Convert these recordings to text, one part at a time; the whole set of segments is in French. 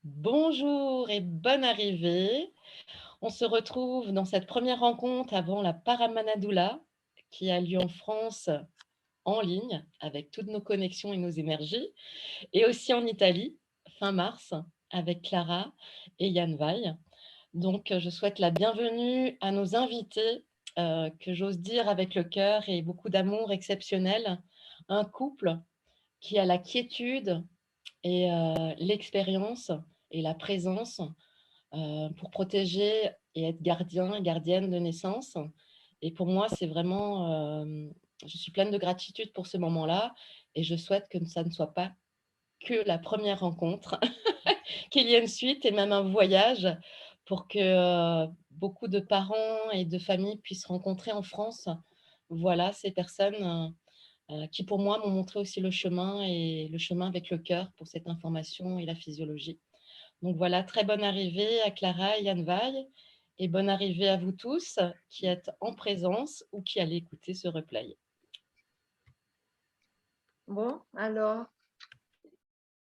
Bonjour et bonne arrivée. On se retrouve dans cette première rencontre avant la Paramanadula qui a lieu en France en ligne avec toutes nos connexions et nos énergies et aussi en Italie fin mars avec Clara et Yann Vaille. Donc je souhaite la bienvenue à nos invités que j'ose dire avec le cœur et beaucoup d'amour exceptionnel, un couple qui a la quiétude et l'expérience et la présence pour protéger et être gardien et gardienne de naissance. Et pour moi, c'est vraiment, je suis pleine de gratitude pour ce moment-là et je souhaite que ça ne soit pas que la première rencontre, qu'il y ait une suite et même un voyage pour que beaucoup de parents et de familles puissent rencontrer en France, voilà, ces personnes qui pour moi m'ont montré aussi le chemin et le chemin avec le cœur pour cette information et la physiologie. Donc voilà, très bonne arrivée à Clara et Yann Vaille et bonne arrivée à vous tous qui êtes en présence ou qui allez écouter ce replay. Bon, alors,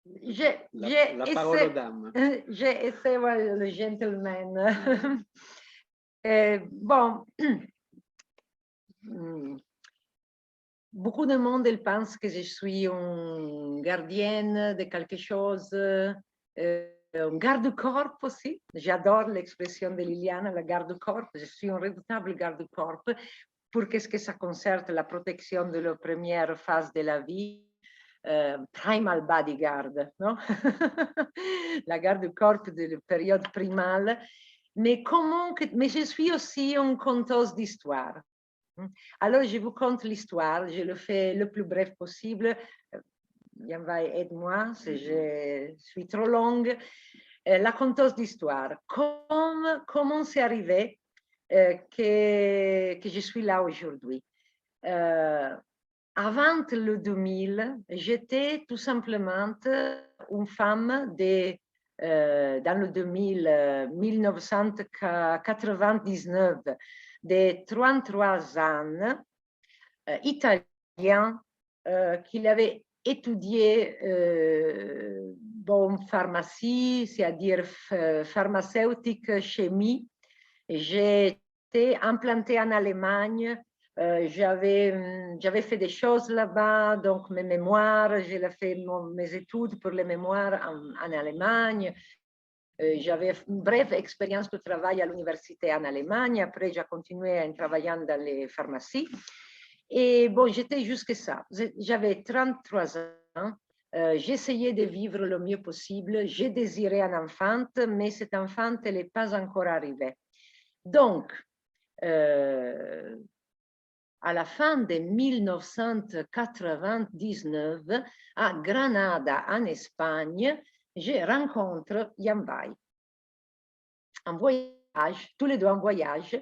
La parole aux dames. j'ai essayé voilà, le gentleman. Bon, beaucoup de monde elle pense que je suis une gardienne de quelque chose, un garde-corps aussi. J'adore l'expression de Liliana, la garde-corps. Je suis un redoutable garde-corps pour qu'est-ce que ça concerne la protection de la première phase de la vie. Primal bodyguard, no? La garde-corps de la période primale. Mais je suis aussi une conteuse d'histoire. Alors, je vous conte l'histoire, je le fais le plus bref possible. Yann, aide-moi si je suis trop longue. La conteuse d'histoire. Comment c'est arrivé que je suis là aujourd'hui? Avant le 2000, j'étais tout simplement une femme dans le 1999, de 33 ans, italien, qui avait étudié pharmacie, c'est-à-dire pharmaceutique, chimie. J'ai été implantée en Allemagne. J'avais fait des choses là-bas, donc mes mémoires, j'ai fait mes études pour les mémoires en Allemagne. J'avais une brève expérience de travail à l'université en Allemagne. Après, j'ai continué en travaillant dans les pharmacies. Et bon, j'étais jusque ça. J'avais 33 ans. J'essayais de vivre le mieux possible. J'ai désiré un enfant, mais cet enfant n'est pas encore arrivé. Donc, à la fin de 1999, à Granada, en Espagne, je rencontre Yann Vaille. En voyage, tous les deux en voyage.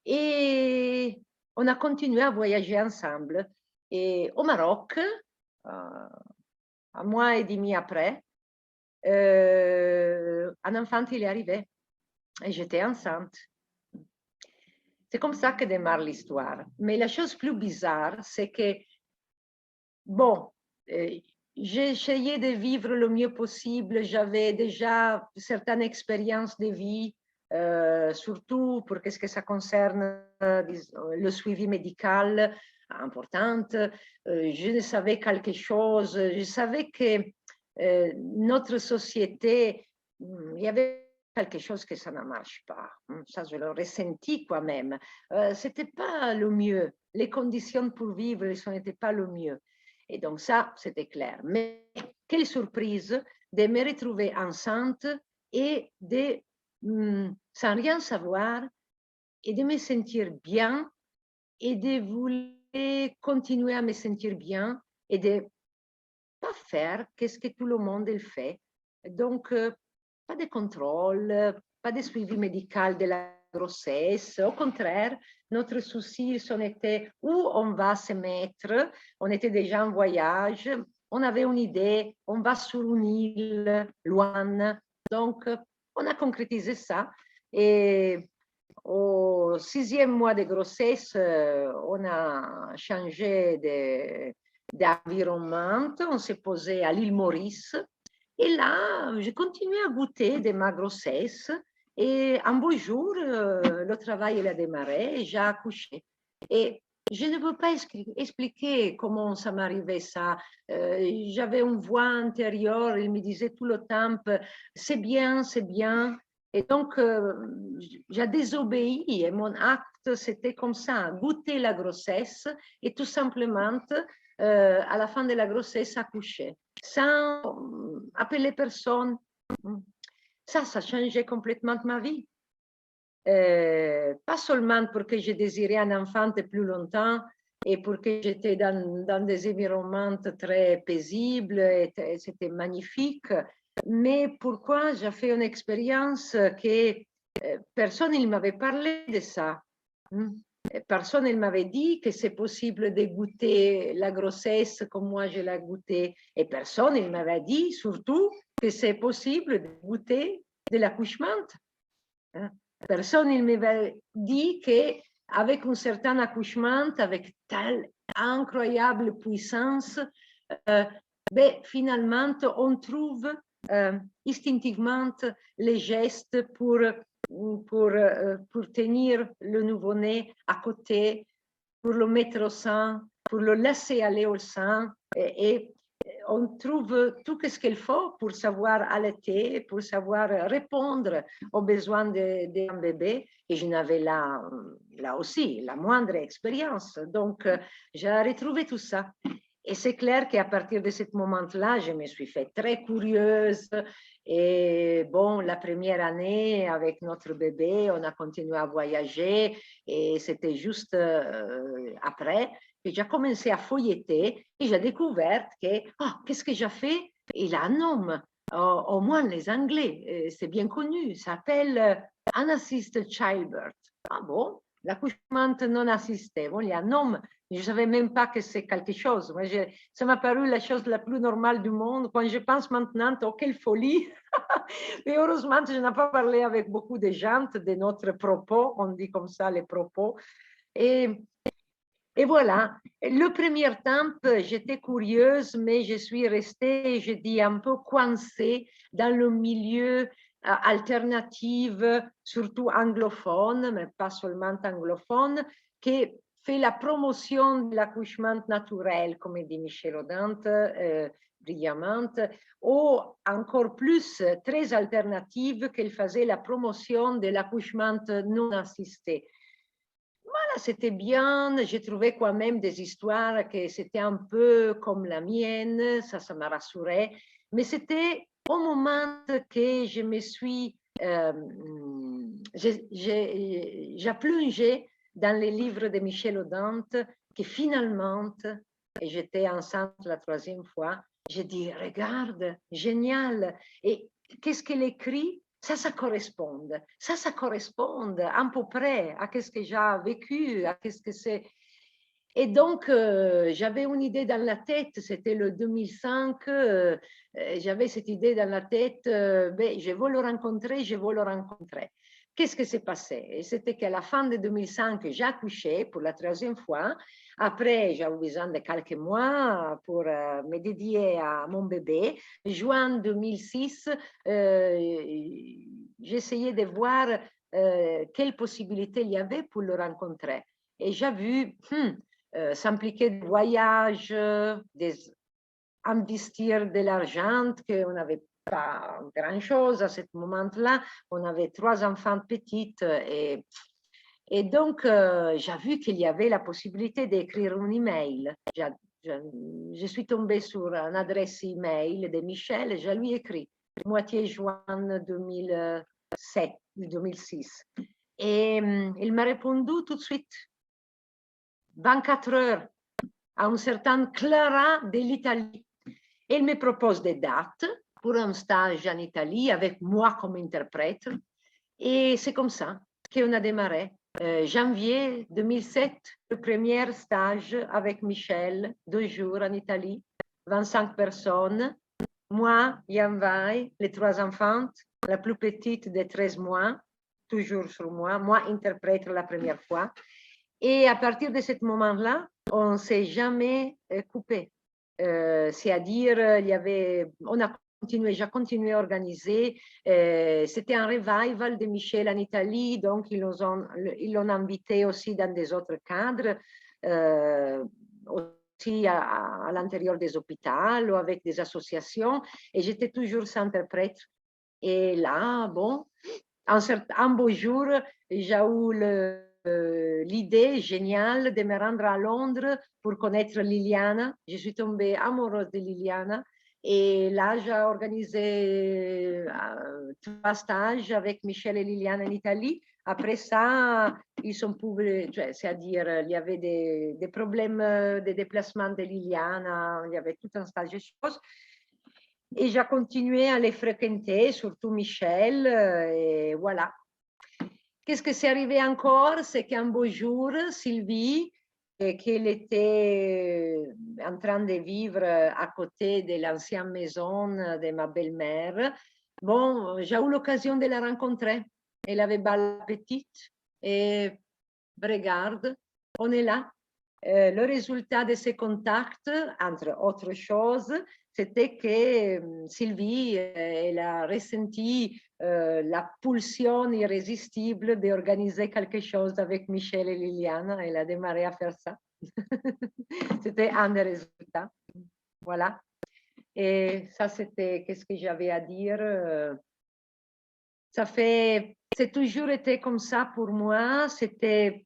Et on a continué à voyager ensemble. Et au Maroc, un mois et demi après, un enfant il est arrivé. Et j'étais enceinte. C'est comme ça que démarre l'histoire. Mais la chose plus bizarre, c'est que, bon, j'ai essayé de vivre le mieux possible. J'avais déjà certaines expériences de vie, surtout pour ce que ça concerne le suivi médical important. Je savais quelque chose. Je savais que notre société, il y avait quelque chose que ça ne marche pas. Ça, je le ressenti quand même. C'était pas le mieux. Les conditions pour vivre, ce n'étaient pas le mieux. Et donc ça, c'était clair. Mais quelle surprise de me retrouver enceinte et de, sans rien savoir, et de me sentir bien et de vouloir continuer à me sentir bien et de pas faire ce que tout le monde le fait. Donc, pas de contrôle, pas de suivi médical de la grossesse. Au contraire, notre souci, on était où on va se mettre. On était déjà en voyage. On avait une idée. On va sur une île loin. Donc, on a concrétisé ça. Et au 6e mois de grossesse, on a changé d'environnement. On s'est posé à l'île Maurice. Et là, j'ai continué à goûter de ma grossesse. Et un beau jour, le travail il a démarré et j'ai accouché. Et je ne peux pas expliquer comment ça m'arrivait ça. J'avais une voix intérieure, il me disait tout le temps, c'est bien, c'est bien. Et donc, j'ai désobéi et mon acte, c'était comme ça, goûter la grossesse et tout simplement, à la fin de la grossesse, accoucher. Sans appeler personne. Ça changeait complètement ma vie. Pas seulement parce que je désirais un enfant de plus longtemps et parce que j'étais dans des environnements très paisibles et c'était magnifique, mais pourquoi j'ai fait une expérience que personne ne m'avait parlé de ça. Personne ne m'avait dit que c'est possible de goûter la grossesse comme moi je l'ai goûté. Et personne ne m'avait dit surtout que c'est possible de goûter de l'accouchement. Personne ne m'avait dit qu'avec un certain accouchement, avec telle incroyable puissance, finalement, on trouve instinctivement les gestes pour tenir le nouveau-né à côté, pour le mettre au sein, pour le laisser aller au sein. Et on trouve tout ce qu'il faut pour savoir allaiter, pour savoir répondre aux besoins d'un bébé. Et je n'avais là aussi la moindre expérience. Donc, j'ai retrouvé tout ça. Et c'est clair qu'à partir de ce moment-là, je me suis fait très curieuse. Et bon, la première année, avec notre bébé, on a continué à voyager. Et c'était juste après que j'ai commencé à feuilleter et j'ai découvert que, qu'est-ce que j'ai fait? Il a un nom, au moins les Anglais, c'est bien connu, ça s'appelle Unassisted Childbirth. Ah bon? L'accouchement non assisté. Bon, il y a un nom, je ne savais même pas que c'est quelque chose. Moi, ça m'a paru la chose la plus normale du monde. Quand je pense maintenant, oh, quelle folie! Et heureusement, je n'ai pas parlé avec beaucoup de gens de notre propos, on dit comme ça les propos. Et voilà, le premier temps, j'étais curieuse, mais je suis restée, je dis, un peu coincée dans le milieu alternatif, surtout anglophone, mais pas seulement anglophone, qui fait la promotion de l'accouchement naturel, comme dit Michel Audin, brillamment, ou encore plus, très alternative, qu'elle faisait la promotion de l'accouchement non assisté. Voilà, c'était bien. J'ai trouvé quand même des histoires que c'était un peu comme la mienne, ça m'a rassurée. Mais c'était au moment que je me suis, j'ai plongé dans les livres de Michel Audin, que finalement, et j'étais enceinte la 3e fois, j'ai dit, regarde, génial. Et qu'est-ce qu'elle écrit? Ça correspond. Ça correspond à peu près à ce que j'ai vécu, à ce que c'est. Et donc, j'avais une idée dans la tête, c'était le 2005, j'avais cette idée dans la tête, je veux le rencontrer, je veux le rencontrer. Qu'est-ce qui s'est passé? C'était qu'à la fin de 2005, j'ai accouché pour la 3e fois. Après, j'ai eu besoin de quelques mois pour me dédier à mon bébé. Juin 2006, j'essayais de voir quelles possibilités il y avait pour le rencontrer. Et j'ai vu s'impliquer de voyages, investir de l'argent, qu'on n'avait pas grand-chose à ce moment-là. On avait 3 enfants petites et donc j'ai vu qu'il y avait la possibilité d'écrire un email. Je suis tombée sur une adresse email de Michel et je lui ai écrit moitié juin 2006. Et il m'a répondu tout de suite. 24 heures à un certain Clara de l'Italie. Elle me propose des dates pour un stage en Italie avec moi comme interprète. Et c'est comme ça qu'on a démarré. Janvier 2007, le premier stage avec Michel, 2 jours en Italie, 25 personnes. Moi, Yan Vai, les 3 enfants, la plus petite de 13 mois, toujours sur moi, moi interprète la première fois. Et à partir de ce moment-là, on ne s'est jamais coupé. C'est-à-dire, on a j'ai continué à organiser. C'était un revival de Michel en Italie, donc ils l'ont invité aussi dans des autres cadres, aussi à l'intérieur des hôpitaux ou avec des associations, et j'étais toujours sa interprète. Et là, bon, un beau jour, j'ai eu l'idée géniale de me rendre à Londres pour connaître Liliana. Je suis tombée amoureuse de Liliana. Et là, j'ai organisé 3 stages avec Michel et Liliana en Italie. Après ça, ils sont pouvus, c'est-à-dire, il y avait des problèmes de déplacement de Liliana, il y avait tout un tas de choses. Et j'ai continué à les fréquenter, surtout Michel, et voilà. Qu'est-ce que c'est arrivé encore? C'est qu'un beau jour, Sylvie, qu'elle était en train de vivre à côté de l'ancienne maison de ma belle-mère, bon, j'ai eu l'occasion de la rencontrer. Elle avait belle petite et regarde, on est là. Le résultat de ces contacts, entre autres choses, c'était que Sylvie, elle a ressenti la pulsion irrésistible d'organiser quelque chose avec Michel et Liliana. Elle a démarré à faire ça. C'était un des résultats. Voilà. Et ça, c'était, qu'est-ce que j'avais à dire? C'est toujours été comme ça pour moi. C'était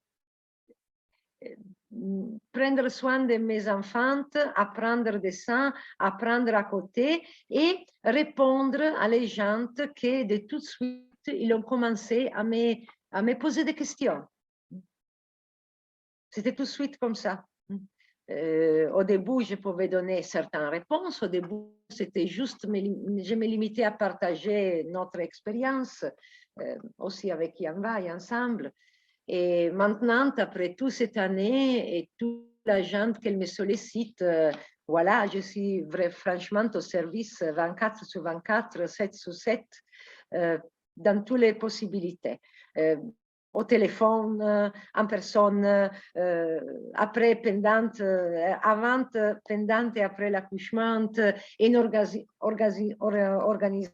prendre soin de mes enfants, apprendre de ça, apprendre à côté et répondre à les gens qui de tout de suite, ils ont commencé à me poser des questions. C'était tout de suite comme ça. Au début, je pouvais donner certaines réponses. Au début, c'était juste, je me limitais à partager notre expérience, aussi avec Yann ensemble. Et maintenant, après toute cette année et toute la gente qu'elle me sollicite, voilà, je suis franchement au service 24 sur 24, 7 sur 7, dans toutes les possibilités. Au téléphone, en personne, après, pendant, avant, pendant et après l'accouchement, organisant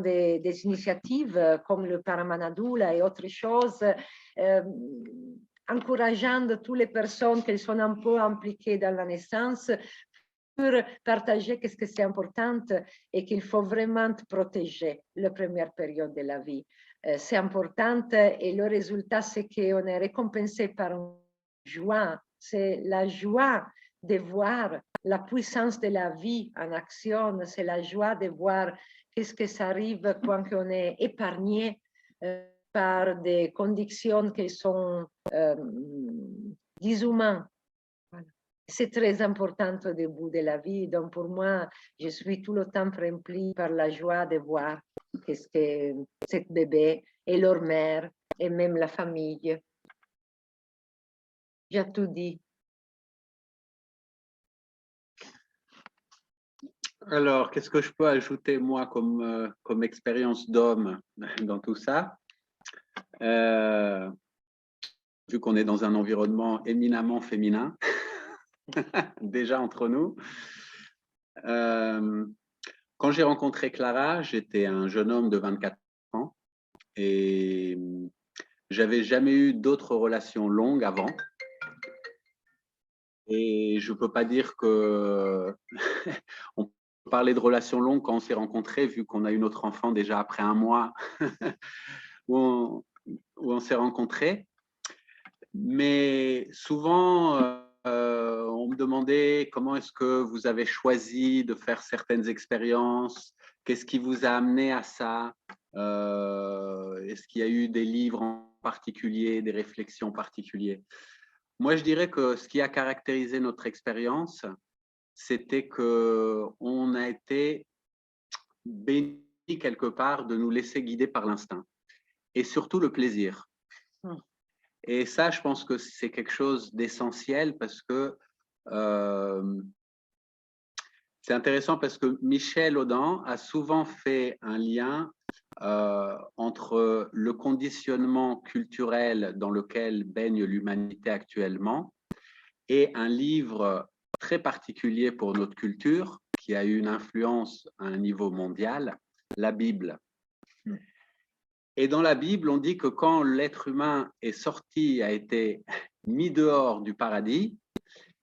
des initiatives comme le Paramanadoula et autres choses, encourageant toutes les personnes qui sont un peu impliquées dans la naissance pour partager qu'est-ce que c'est important et qu'il faut vraiment protéger la première période de la vie. C'est important et le résultat, c'est qu'on est récompensé par une joie. C'est la joie de voir la puissance de la vie en action. C'est la joie de voir qu'est-ce que ça arrive quand on est épargné par des conditions qui sont dishumaines. Voilà. C'est très important au début de la vie. Donc, pour moi, je suis tout le temps remplie par la joie de voir qu'est-ce que cette bébé et leur mère et même la famille. J'ai tout dit. Alors, qu'est-ce que je peux ajouter, moi, comme expérience d'homme dans tout ça? Vu qu'on est dans un environnement éminemment féminin, déjà entre nous. Quand j'ai rencontré Clara, j'étais un jeune homme de 24 ans et j'avais jamais eu d'autres relations longues avant. Et je peux pas dire que on peut parler de relations longues quand on s'est rencontrés, vu qu'on a eu notre enfant déjà après un mois où on s'est rencontrés. Mais souvent, on me demandait comment est-ce que vous avez choisi de faire certaines expériences, qu'est-ce qui vous a amené à ça, est-ce qu'il y a eu des livres en particulier, des réflexions particulières. Moi, je dirais que ce qui a caractérisé notre expérience, c'était qu'on a été béni quelque part de nous laisser guider par l'instinct et surtout le plaisir. Et ça, je pense que c'est quelque chose d'essentiel parce que c'est intéressant parce que Michel Audin a souvent fait un lien entre le conditionnement culturel dans lequel baigne l'humanité actuellement et un livre très particulier pour notre culture qui a eu une influence à un niveau mondial, la Bible. Et dans la Bible, on dit que quand l'être humain est sorti, a été mis dehors du paradis,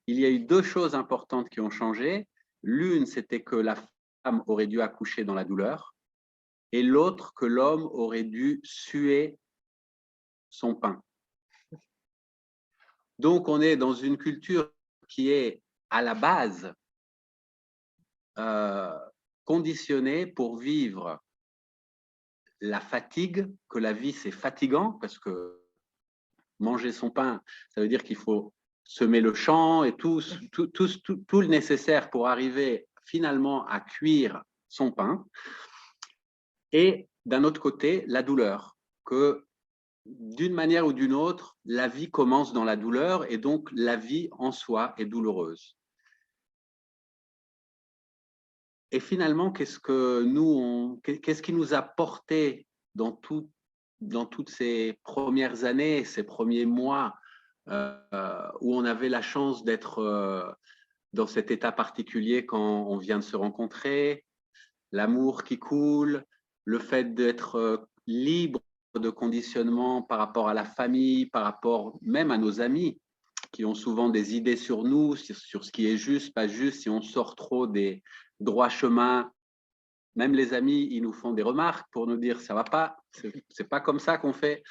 il y a eu deux choses importantes qui ont changé. L'une, c'était que la femme aurait dû accoucher dans la douleur, et l'autre, que l'homme aurait dû suer son pain. Donc, on est dans une culture qui est à la base conditionnée pour vivre la fatigue, que la vie c'est fatigant, parce que manger son pain, ça veut dire qu'il faut semer le champ et tout le nécessaire pour arriver finalement à cuire son pain. Et d'un autre côté, la douleur, que d'une manière ou d'une autre, la vie commence dans la douleur et donc la vie en soi est douloureuse. Et finalement, qu'est-ce qui nous a porté dans toutes ces premières années, ces premiers mois où on avait la chance d'être dans cet état particulier quand on vient de se rencontrer, l'amour qui coule, le fait d'être libre de conditionnement par rapport à la famille, par rapport même à nos amis qui ont souvent des idées sur nous, sur ce qui est juste, pas juste, si on sort trop des droits chemins. Même les amis, ils nous font des remarques pour nous dire ça va pas, c'est pas comme ça qu'on fait.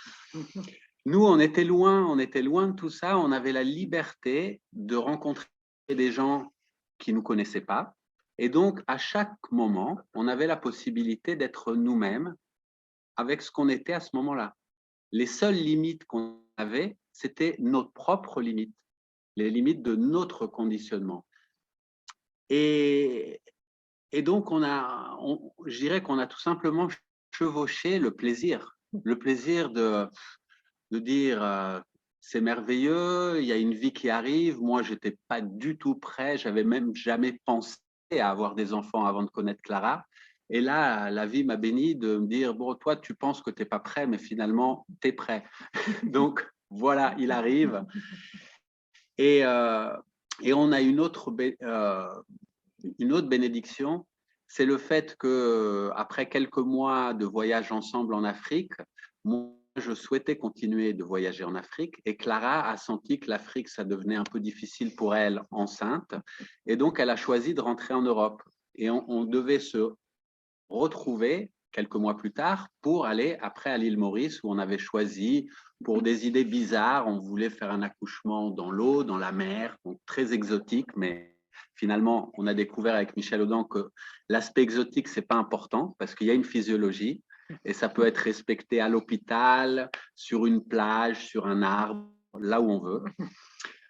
Nous, on était loin de tout ça. On avait la liberté de rencontrer des gens qui nous connaissaient pas. Et donc, à chaque moment, on avait la possibilité d'être nous-mêmes avec ce qu'on était à ce moment-là. Les seules limites qu'on avait, c'était nos propres limites, les limites de notre conditionnement. Et donc, je dirais qu'on a tout simplement chevauché le plaisir de dire c'est merveilleux, il y a une vie qui arrive. Moi, je n'étais pas du tout prêt, j'avais même jamais pensé à avoir des enfants avant de connaître Clara. Et là, la vie m'a béni de me dire, bon, toi, tu penses que tu n'es pas prêt, mais finalement, tu es prêt. Donc, voilà, il arrive. Et on a une autre bénédiction, c'est le fait que après quelques mois de voyage ensemble en Afrique, moi, je souhaitais continuer de voyager en Afrique et Clara a senti que l'Afrique, ça devenait un peu difficile pour elle enceinte. Et donc, elle a choisi de rentrer en Europe. Et on devait se retrouver quelques mois plus tard pour aller après à l'île Maurice où on avait choisi pour des idées bizarres, on voulait faire un accouchement dans l'eau, dans la mer, donc très exotique, mais finalement, on a découvert avec Michel Audin que l'aspect exotique, c'est pas important parce qu'il y a une physiologie et ça peut être respecté à l'hôpital, sur une plage, sur un arbre, là où on veut.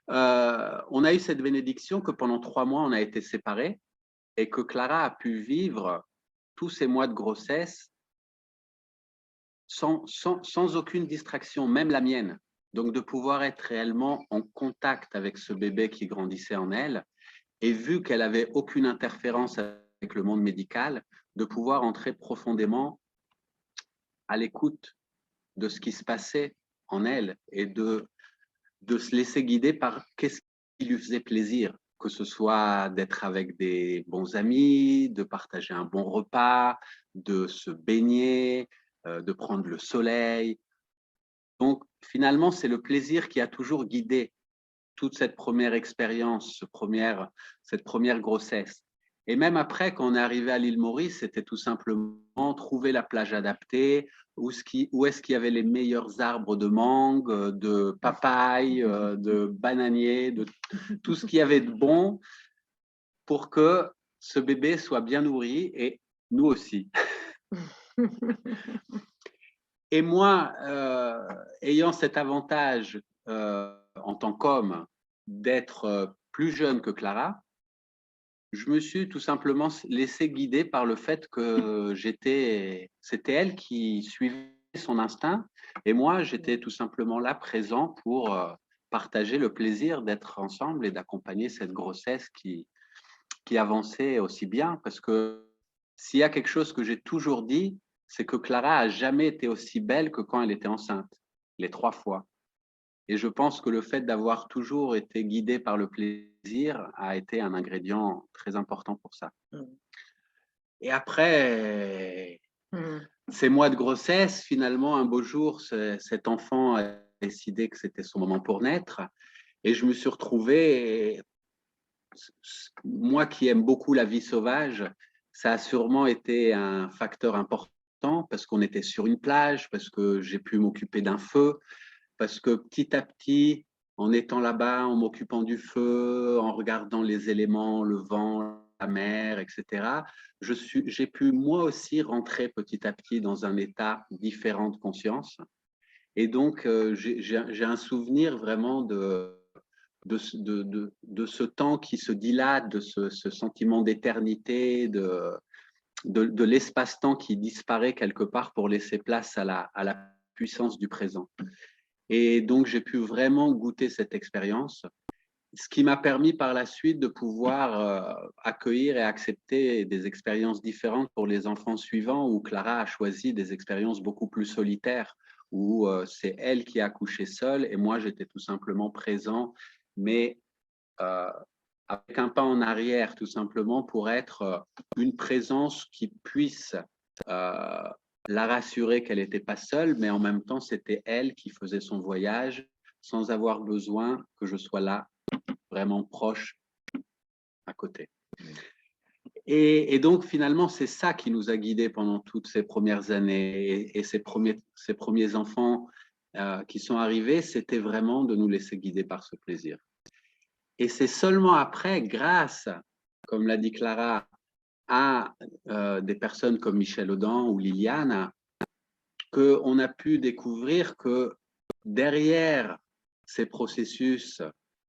On a eu cette bénédiction que pendant 3 mois, on a été séparés et que Clara a pu vivre tous ces mois de grossesse sans aucune distraction, même la mienne. Donc, de pouvoir être réellement en contact avec ce bébé qui grandissait en elle, et vu qu'elle n'avait aucune interférence avec le monde médical, de pouvoir entrer profondément à l'écoute de ce qui se passait en elle et de se laisser guider par qu'est-ce qui lui faisait plaisir, que ce soit d'être avec des bons amis, de partager un bon repas, de se baigner, de prendre le soleil. Donc, finalement, c'est le plaisir qui a toujours guidé toute cette première expérience, cette première grossesse. Et même après, quand on est arrivé à l'île Maurice, c'était tout simplement trouver la plage adaptée, où est-ce qu'il y avait les meilleurs arbres de mangue, de papaye, de bananier, de tout ce qu'il y avait de bon pour que ce bébé soit bien nourri et nous aussi. Et moi, ayant cet avantage en tant qu'homme d'être plus jeune que Clara, je me suis tout simplement laissé guider par le fait que c'était elle qui suivait son instinct et moi, j'étais tout simplement là présent pour partager le plaisir d'être ensemble et d'accompagner cette grossesse qui avançait aussi bien. Parce que s'il y a quelque chose que j'ai toujours dit, c'est que Clara a jamais été aussi belle que quand elle était enceinte, les 3 fois. Et je pense que le fait d'avoir toujours été guidé par le plaisir a été un ingrédient très important pour ça. Et après, ces mois de grossesse, finalement, un beau jour, cet enfant a décidé que c'était son moment pour naître. Et je me suis retrouvé, moi qui aime beaucoup la vie sauvage, ça a sûrement été un facteur important parce qu'on était sur une plage, parce que j'ai pu m'occuper d'un feu, parce que petit à petit, en étant là-bas, en m'occupant du feu, en regardant les éléments, le vent, la mer, etc., j'ai pu moi aussi rentrer petit à petit dans un état différent de conscience. Et donc, j'ai un souvenir vraiment de ce temps qui se dilate, de ce sentiment d'éternité, de l'espace-temps qui disparaît quelque part pour laisser place à la puissance du présent. Et donc, j'ai pu vraiment goûter cette expérience, ce qui m'a permis par la suite de pouvoir accueillir et accepter des expériences différentes pour les enfants suivants, où Clara a choisi des expériences beaucoup plus solitaires, où c'est elle qui a accouché seule et moi, j'étais tout simplement présent, mais avec un pas en arrière, tout simplement pour être une présence qui puisse la rassurer qu'elle n'était pas seule, mais en même temps, c'était elle qui faisait son voyage sans avoir besoin que je sois là, vraiment proche, à côté. Et donc, finalement, c'est ça qui nous a guidés pendant toutes ces premières années. Et ces premiers enfants qui sont arrivés, c'était vraiment de nous laisser guider par ce plaisir. Et c'est seulement après, grâce, comme l'a dit Clara, à des personnes comme Michel Audin ou Liliane, qu'on a pu découvrir que derrière ces processus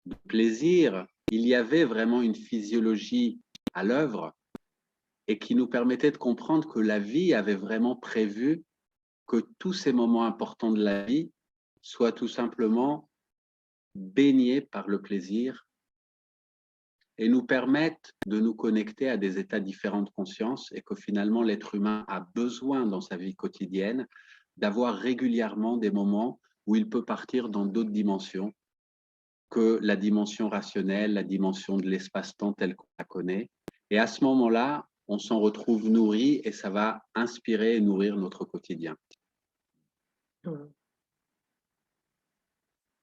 de plaisir, il y avait vraiment une physiologie à l'œuvre et qui nous permettait de comprendre que la vie avait vraiment prévu que tous ces moments importants de la vie soient tout simplement baignés par le plaisir et nous permettent de nous connecter à des états différents de conscience et que finalement l'être humain a besoin dans sa vie quotidienne d'avoir régulièrement des moments où il peut partir dans d'autres dimensions que la dimension rationnelle, la dimension de l'espace-temps tel qu'on la connaît. Et à ce moment-là, on s'en retrouve nourri et ça va inspirer et nourrir notre quotidien. Donc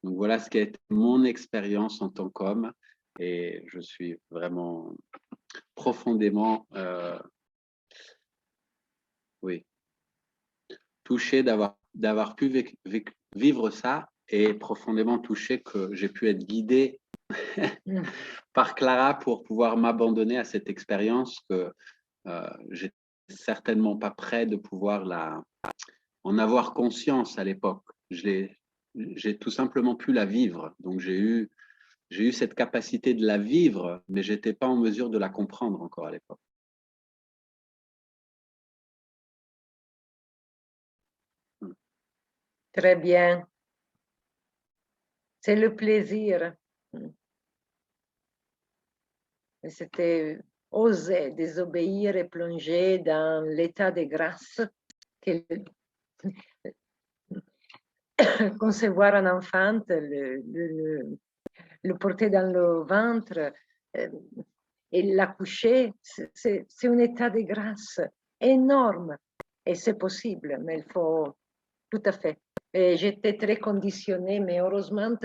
voilà ce qui a été mon expérience en tant qu'homme et je suis vraiment profondément touché d'avoir pu vivre ça et profondément touché que j'ai pu être guidé par Clara pour pouvoir m'abandonner à cette expérience que j'étais certainement pas prêt de pouvoir en avoir conscience à l'époque. J'ai tout simplement pu la vivre. Donc j'ai eu cette capacité de la vivre, mais j'étais pas en mesure de la comprendre encore à l'époque. Très bien. C'est le plaisir. C'était oser désobéir et plonger dans l'état de grâce que concevoir un enfant, le porter dans le ventre et l'accoucher, c'est un état de grâce énorme. Et c'est possible, mais il faut tout à fait. J'étais très conditionnée, mais heureusement,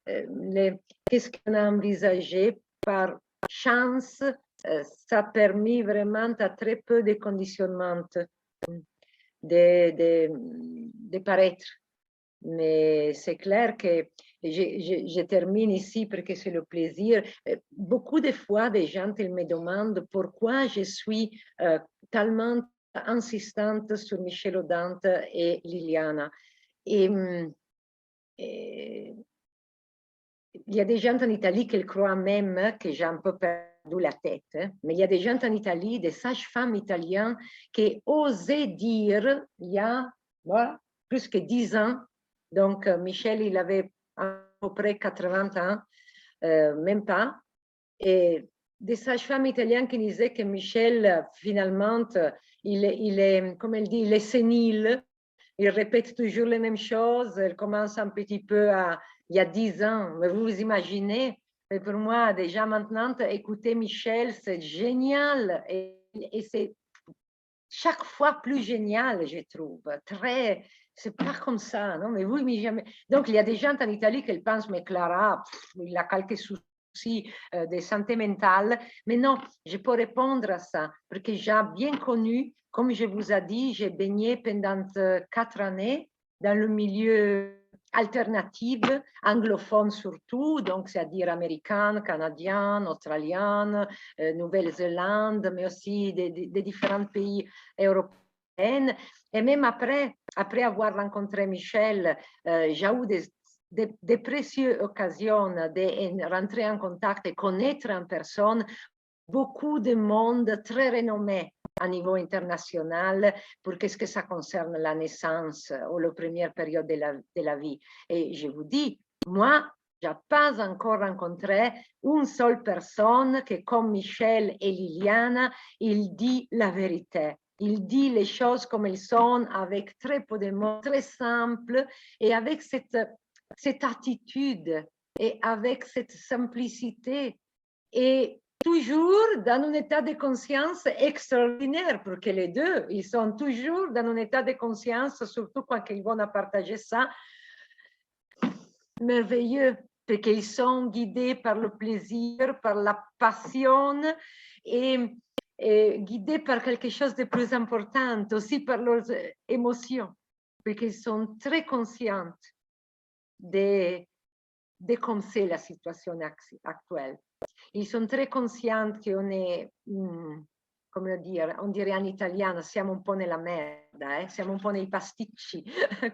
qu'est-ce qu'on a envisagé par chance, ça a permis vraiment à très peu de conditionnement de paraître. Mais c'est clair que je termine ici parce que c'est le plaisir. Beaucoup de fois, des gens ils me demandent pourquoi je suis tellement insistante sur Michel Audin et Liliana. Et il y a des gens en Italie qui croient même que j'ai un peu perdu la tête, mais il y a des gens en Italie, des sages-femmes italiens, qui osaient dire, il y a voilà, plus que 10 ans, donc Michel, il avait à peu près 80 ans, même pas, et des sages-femmes italiennes qui disaient que Michel, finalement, il est, comme elle dit, il est sénile, il répète toujours les mêmes choses. Elle commence un petit peu il y a 10 ans. Mais vous vous imaginez, mais pour moi, déjà maintenant, écouter Michel, c'est génial. Et c'est chaque fois plus génial, je trouve. C'est pas comme ça, non? Mais oui, mais jamais. Donc, il y a des gens en Italie qui pensent, mais Clara, il a quelques soucis de santé mentale. Mais non, je peux répondre à ça, parce que j'ai bien connu, comme je vous ai dit, j'ai baigné pendant 4 années dans le milieu alternatif, anglophone surtout, donc c'est-à-dire américaine, canadienne, australienne, Nouvelle-Zélande, mais aussi des différents pays européens. Et même après avoir rencontré Michel, j'ai eu des précieuses occasions de rentrer en contact et connaître en personne beaucoup de monde très renommé à niveau international pour ce que ça concerne la naissance ou la première période de la vie. Et je vous dis, moi, je n'ai pas encore rencontré une seule personne qui, comme Michel et Liliana, il dit la vérité. Il dit les choses comme elles sont, avec très peu de mots, très simple, et avec cette attitude, et avec cette simplicité, et toujours dans un état de conscience extraordinaire, parce que les deux, ils sont toujours dans un état de conscience, surtout quand ils vont partager ça, merveilleux, parce qu'ils sont guidés par le plaisir, par la passion, et guidés par quelque chose de plus important, aussi par leurs émotions, parce qu'ils sont très conscients de comme c'est la situation actuelle. Ils sont très conscients qu'on est, come dire, on dirait en italien, siamo un po' nella merda, siamo un po' nei pasticci,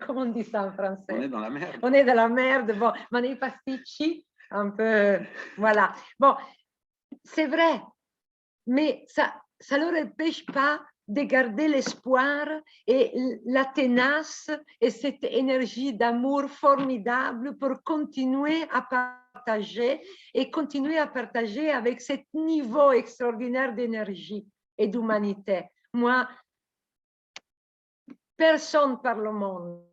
come on dit ça en français? On est dans la merde. On est dans la merde, bon, mais nei pasticci, un peu, voilà. Bon, c'est vrai, mais ça ne leur empêche pas de garder l'espoir et la tenace et cette énergie d'amour formidable pour continuer à partager et continuer à partager avec ce niveau extraordinaire d'énergie et d'humanité. Moi, personne par le monde.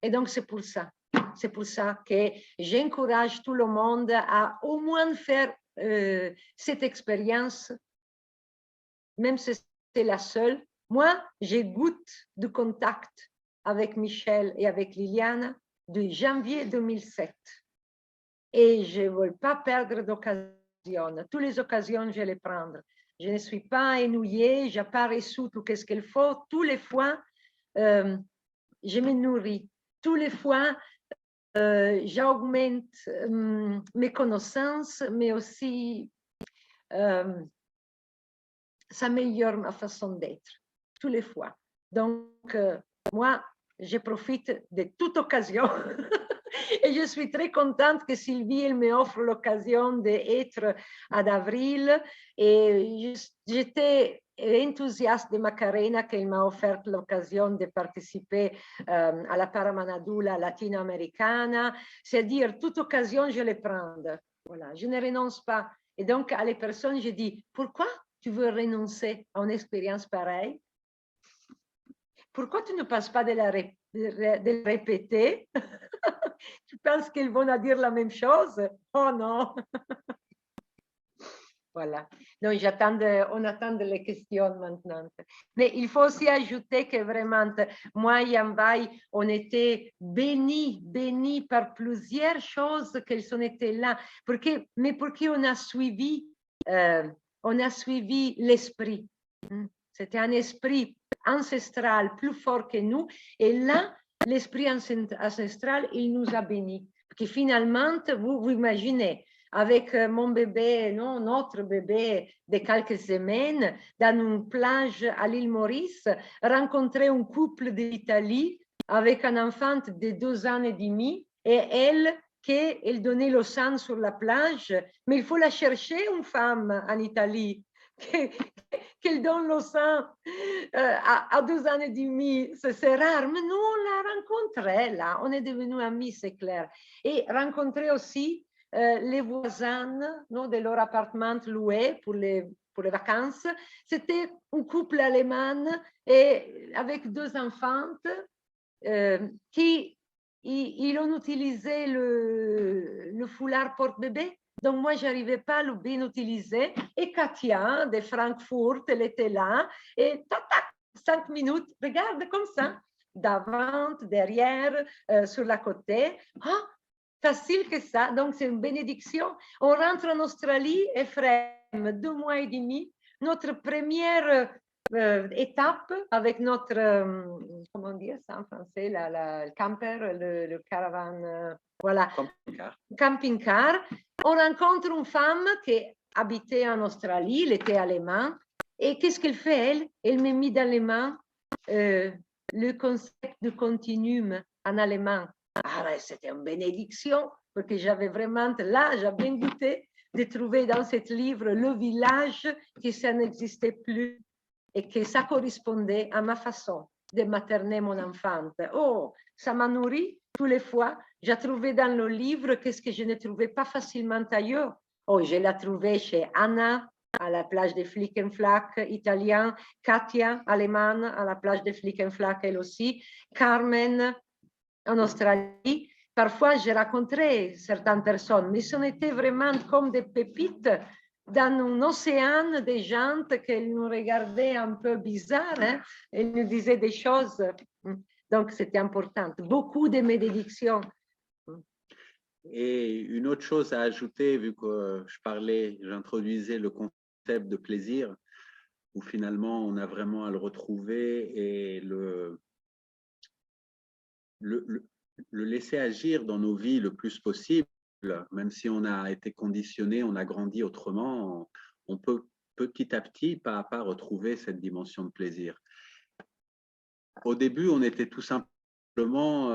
Et donc, c'est pour ça. C'est pour ça que j'encourage tout le monde à au moins faire cette expérience, même si c'est la seule. Moi, j'ai goûté du contact avec Michel et avec Liliana de janvier 2007. Et je ne veux pas perdre d'occasion. Toutes les occasions, je vais les prendre. Je ne suis pas ennuyée, je n'ai pas reçu tout ce qu'il faut. Tous les fois, je me nourris. Tous les fois, j'augmente mes connaissances, mais aussi ça améliore ma façon d'être, tous les fois. Donc, moi, je profite de toute occasion et je suis très contente que Sylvie elle me offre l'occasion d'être à d'avril et j'étais enthousiaste de Macarena qu'elle m'a offert l'occasion de participer à la Paramanadula latino-américaine, c'est-à-dire toute occasion je les prends. Voilà, je ne renonce pas. Et donc à les personnes, je dis, pourquoi tu veux renoncer à une expérience pareille? Pourquoi tu ne passes pas de la répéter? Tu penses qu'ils vont dire la même chose? Oh non! Voilà. Donc, on attend les questions maintenant. Mais il faut aussi ajouter que vraiment, moi et Yanvai, on était bénis par plusieurs choses qu'elles ont été là. Mais parce qu'on a suivi l'esprit. C'était un esprit ancestral plus fort que nous. Et là, l'esprit ancestral, il nous a bénis. Parce que finalement, vous imaginez, avec mon bébé, non, notre bébé de quelques semaines, dans une plage à l'île Maurice, rencontrer un couple d'Italie avec un enfant de 2 ans et demi et elle qu'elle donnait le sang sur la plage. Mais il faut la chercher, une femme en Italie, qu'elle donne le sang à 2 ans et demi. C'est rare, mais nous, on l'a rencontrée là. On est devenus amis, c'est clair. Et rencontrer aussi les voisins, non, de leur appartement loué pour les vacances. C'était un couple allemand et avec 2 enfants qui ils ont utilisé le foulard porte-bébé. Donc, moi, je n'arrivais pas à le bien utiliser. Et Katia, de Francfort, elle était là. Et tac, tac, 5 minutes, regarde comme ça, d'avant, derrière, sur la côté. Ah, facile que ça. Donc, c'est une bénédiction. On rentre en Australie, Ephraim, 2 mois et demi. Notre première étape avec notre, comment dire ça en français, le camper, le caravan, voilà, camping-car. On rencontre une femme qui habitait en Australie, elle était allemande. Et qu'est-ce qu'elle fait, elle? Elle m'a mis dans les mains le concept de continuum en allemand. Ah ouais, c'était une bénédiction, parce que j'avais vraiment, là, j'ai bien goûté de trouver dans ce livre le village que ça n'existait plus et que ça correspondait à ma façon de materner mon enfant. Oh, ça m'a nourri tous les fois. J'ai trouvé dans le livre qu'est-ce que je ne trouvais pas facilement ailleurs. Oh, je l'ai trouvé chez Anna, à la plage de Flickenflack, italien, Katia, allemande, à la plage de Flickenflack, elle aussi, Carmen, en Australie. Parfois, j'ai rencontré certaines personnes, mais ce n'était vraiment comme des pépites dans un océan de gens qui nous regardaient un peu bizarre. Hein? Ils nous disaient des choses. Donc, c'était important. Beaucoup de bénédictions. Et une autre chose à ajouter, vu que j'introduisais le concept de plaisir, où finalement on a vraiment à le retrouver et le laisser agir dans nos vies le plus possible, même si on a été conditionné, on a grandi autrement, on peut petit à petit, pas à pas, retrouver cette dimension de plaisir. Au début, on était tout simplement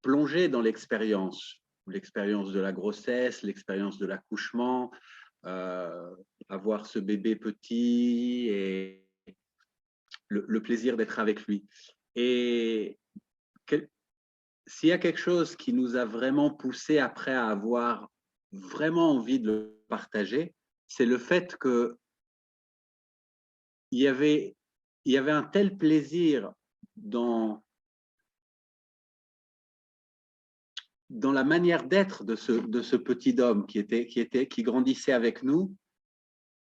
plongé dans l'expérience de la grossesse, l'expérience de l'accouchement, avoir ce bébé petit et le plaisir d'être avec lui. Et s'il y a quelque chose qui nous a vraiment poussé après à avoir vraiment envie de le partager, c'est le fait que il y avait un tel plaisir dans la manière d'être de ce petit homme qui grandissait avec nous,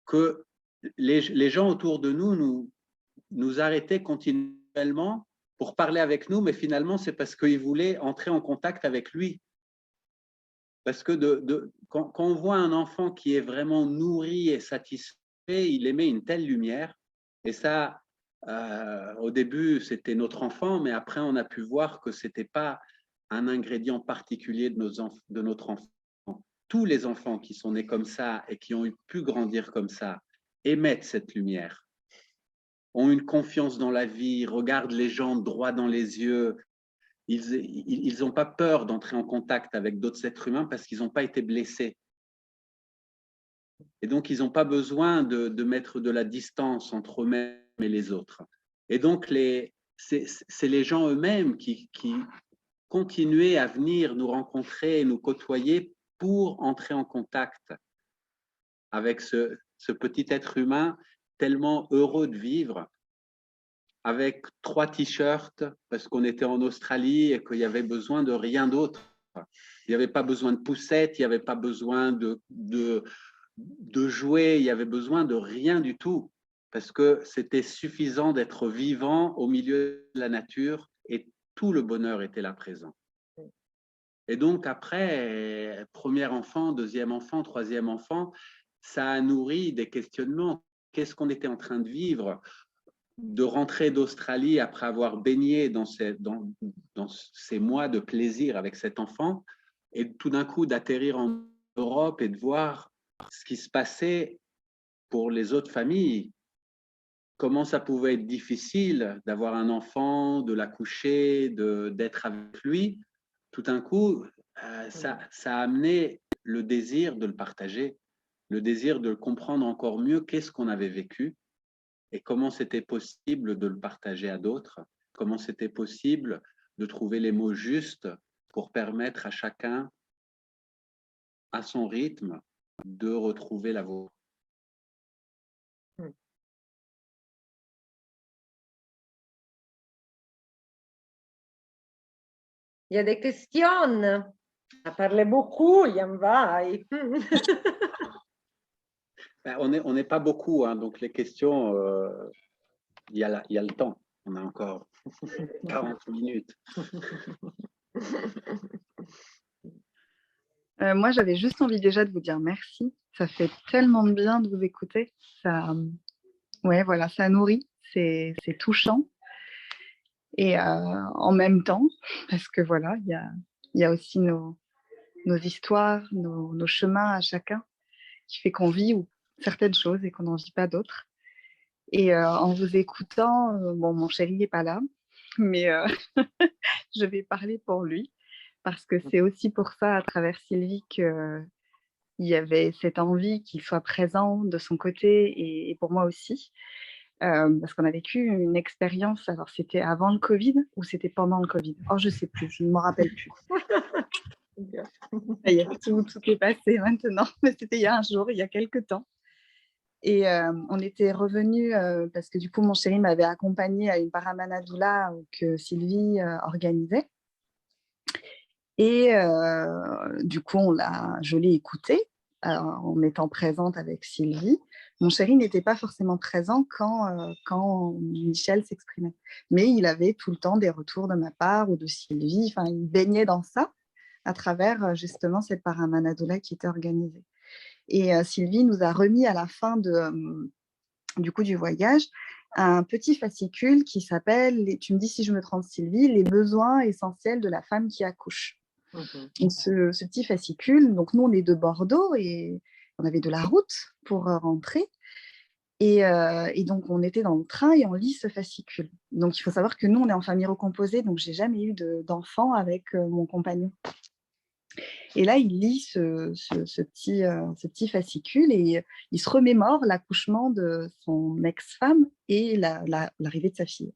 que les gens autour de nous arrêtaient continuellement pour parler avec nous, mais finalement, c'est parce qu'ils voulaient entrer en contact avec lui. Parce que quand on voit un enfant qui est vraiment nourri et satisfait, il émet une telle lumière. Et ça, au début, c'était notre enfant, mais après, on a pu voir que ce n'était pas un ingrédient particulier de notre enfant. Tous les enfants qui sont nés comme ça et qui ont pu grandir comme ça émettent cette lumière, ont une confiance dans la vie, regardent les gens droit dans les yeux. Ils n'ont pas peur d'entrer en contact avec d'autres êtres humains parce qu'ils n'ont pas été blessés. Et donc, ils n'ont pas besoin de mettre de la distance entre eux-mêmes et les autres. Et donc, c'est les gens eux-mêmes qui continuaient à venir nous rencontrer et nous côtoyer pour entrer en contact avec ce petit être humain tellement heureux de vivre, avec 3 t-shirts parce qu'on était en Australie et qu'il y avait besoin de rien d'autre. Il n'y avait pas besoin de poussettes, il n'y avait pas besoin de jouer, il y avait besoin de rien du tout parce que c'était suffisant d'être vivant au milieu de la nature et tout le bonheur était là présent. Et donc après, premier enfant, deuxième enfant, troisième enfant, ça a nourri des questionnements. Qu'est-ce qu'on était en train de vivre? De rentrer d'Australie après avoir baigné dans ces mois de plaisir avec cet enfant et tout d'un coup d'atterrir en Europe et de voir ce qui se passait pour les autres familles, comment ça pouvait être difficile d'avoir un enfant, de l'accoucher, d'être avec lui. Tout d'un coup, ça a amené le désir de le partager, le désir de comprendre encore mieux qu'est-ce qu'on avait vécu et comment c'était possible de le partager à d'autres, comment c'était possible de trouver les mots justes pour permettre à chacun, à son rythme, de retrouver la voie. Il y a des questions. On a parlé beaucoup, Jan Vai. On n'est pas beaucoup, hein, donc les questions, il y a le temps. On a encore 40 minutes. Moi, j'avais juste envie déjà de vous dire merci. Ça fait tellement de bien de vous écouter. Ouais, voilà, ça nourrit, c'est touchant. Et en même temps, parce que voilà, il y a aussi nos histoires, nos chemins à chacun, qui fait qu'on vit certaines choses et qu'on n'en vit pas d'autres. Et en vous écoutant, bon, mon chéri n'est pas là, mais je vais parler pour lui, parce que c'est aussi pour ça, à travers Sylvie, qu'il y avait cette envie qu'il soit présent de son côté et pour moi aussi. Parce qu'on a vécu une expérience, alors c'était avant le Covid ou c'était pendant le Covid? Oh, je ne sais plus, je ne m'en rappelle plus. Ça y est, tout est passé maintenant, mais c'était il y a un jour, il y a quelques temps. Et on était revenus parce que du coup, mon chéri m'avait accompagnée à une Paramana Doula que Sylvie organisait. Et du coup, je l'ai écoutée en étant présente avec Sylvie. Mon chéri n'était pas forcément présent quand Michel s'exprimait. Mais il avait tout le temps des retours de ma part ou de Sylvie. Enfin, il baignait dans ça à travers justement cette Paramana Doula qui était organisée. Et Sylvie nous a remis à la fin du voyage un petit fascicule qui s'appelle, tu me dis si je me trompe Sylvie, les besoins essentiels de la femme qui accouche. Donc, ce petit fascicule, donc nous on est de Bordeaux et on avait de la route pour rentrer et donc on était dans le train et on lit ce fascicule. Donc il faut savoir que nous on est en famille recomposée, donc j'ai jamais eu d'enfant avec mon compagnon. Et là, il lit ce petit fascicule et il se remémore l'accouchement de son ex-femme et l'arrivée de sa fille.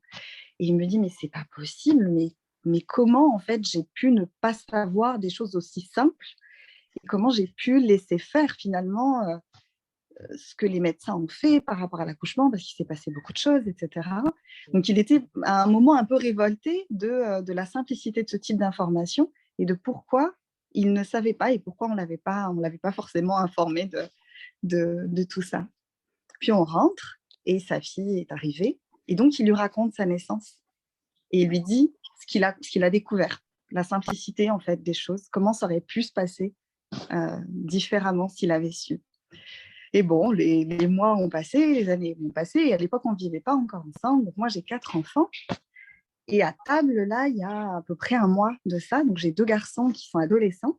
Et il me dit, mais c'est pas possible, mais comment en fait j'ai pu ne pas savoir des choses aussi simples et comment j'ai pu laisser faire finalement ce que les médecins ont fait par rapport à l'accouchement, parce qu'il s'est passé beaucoup de choses, etc. Donc il était à un moment un peu révolté de la simplicité de ce type d'information et de pourquoi il ne savait pas et pourquoi on l'avait pas forcément informé de tout ça. Puis on rentre et sa fille est arrivée et donc il lui raconte sa naissance et il lui dit ce qu'il a découvert, la simplicité en fait des choses, comment ça aurait pu se passer différemment s'il avait su. Et bon, les mois ont passé, les années ont passé, et à l'époque, on ne vivait pas encore ensemble. Donc moi, j'ai 4 enfants. Et à table, là, il y a à peu près un mois de ça. Donc j'ai 2 garçons qui sont adolescents.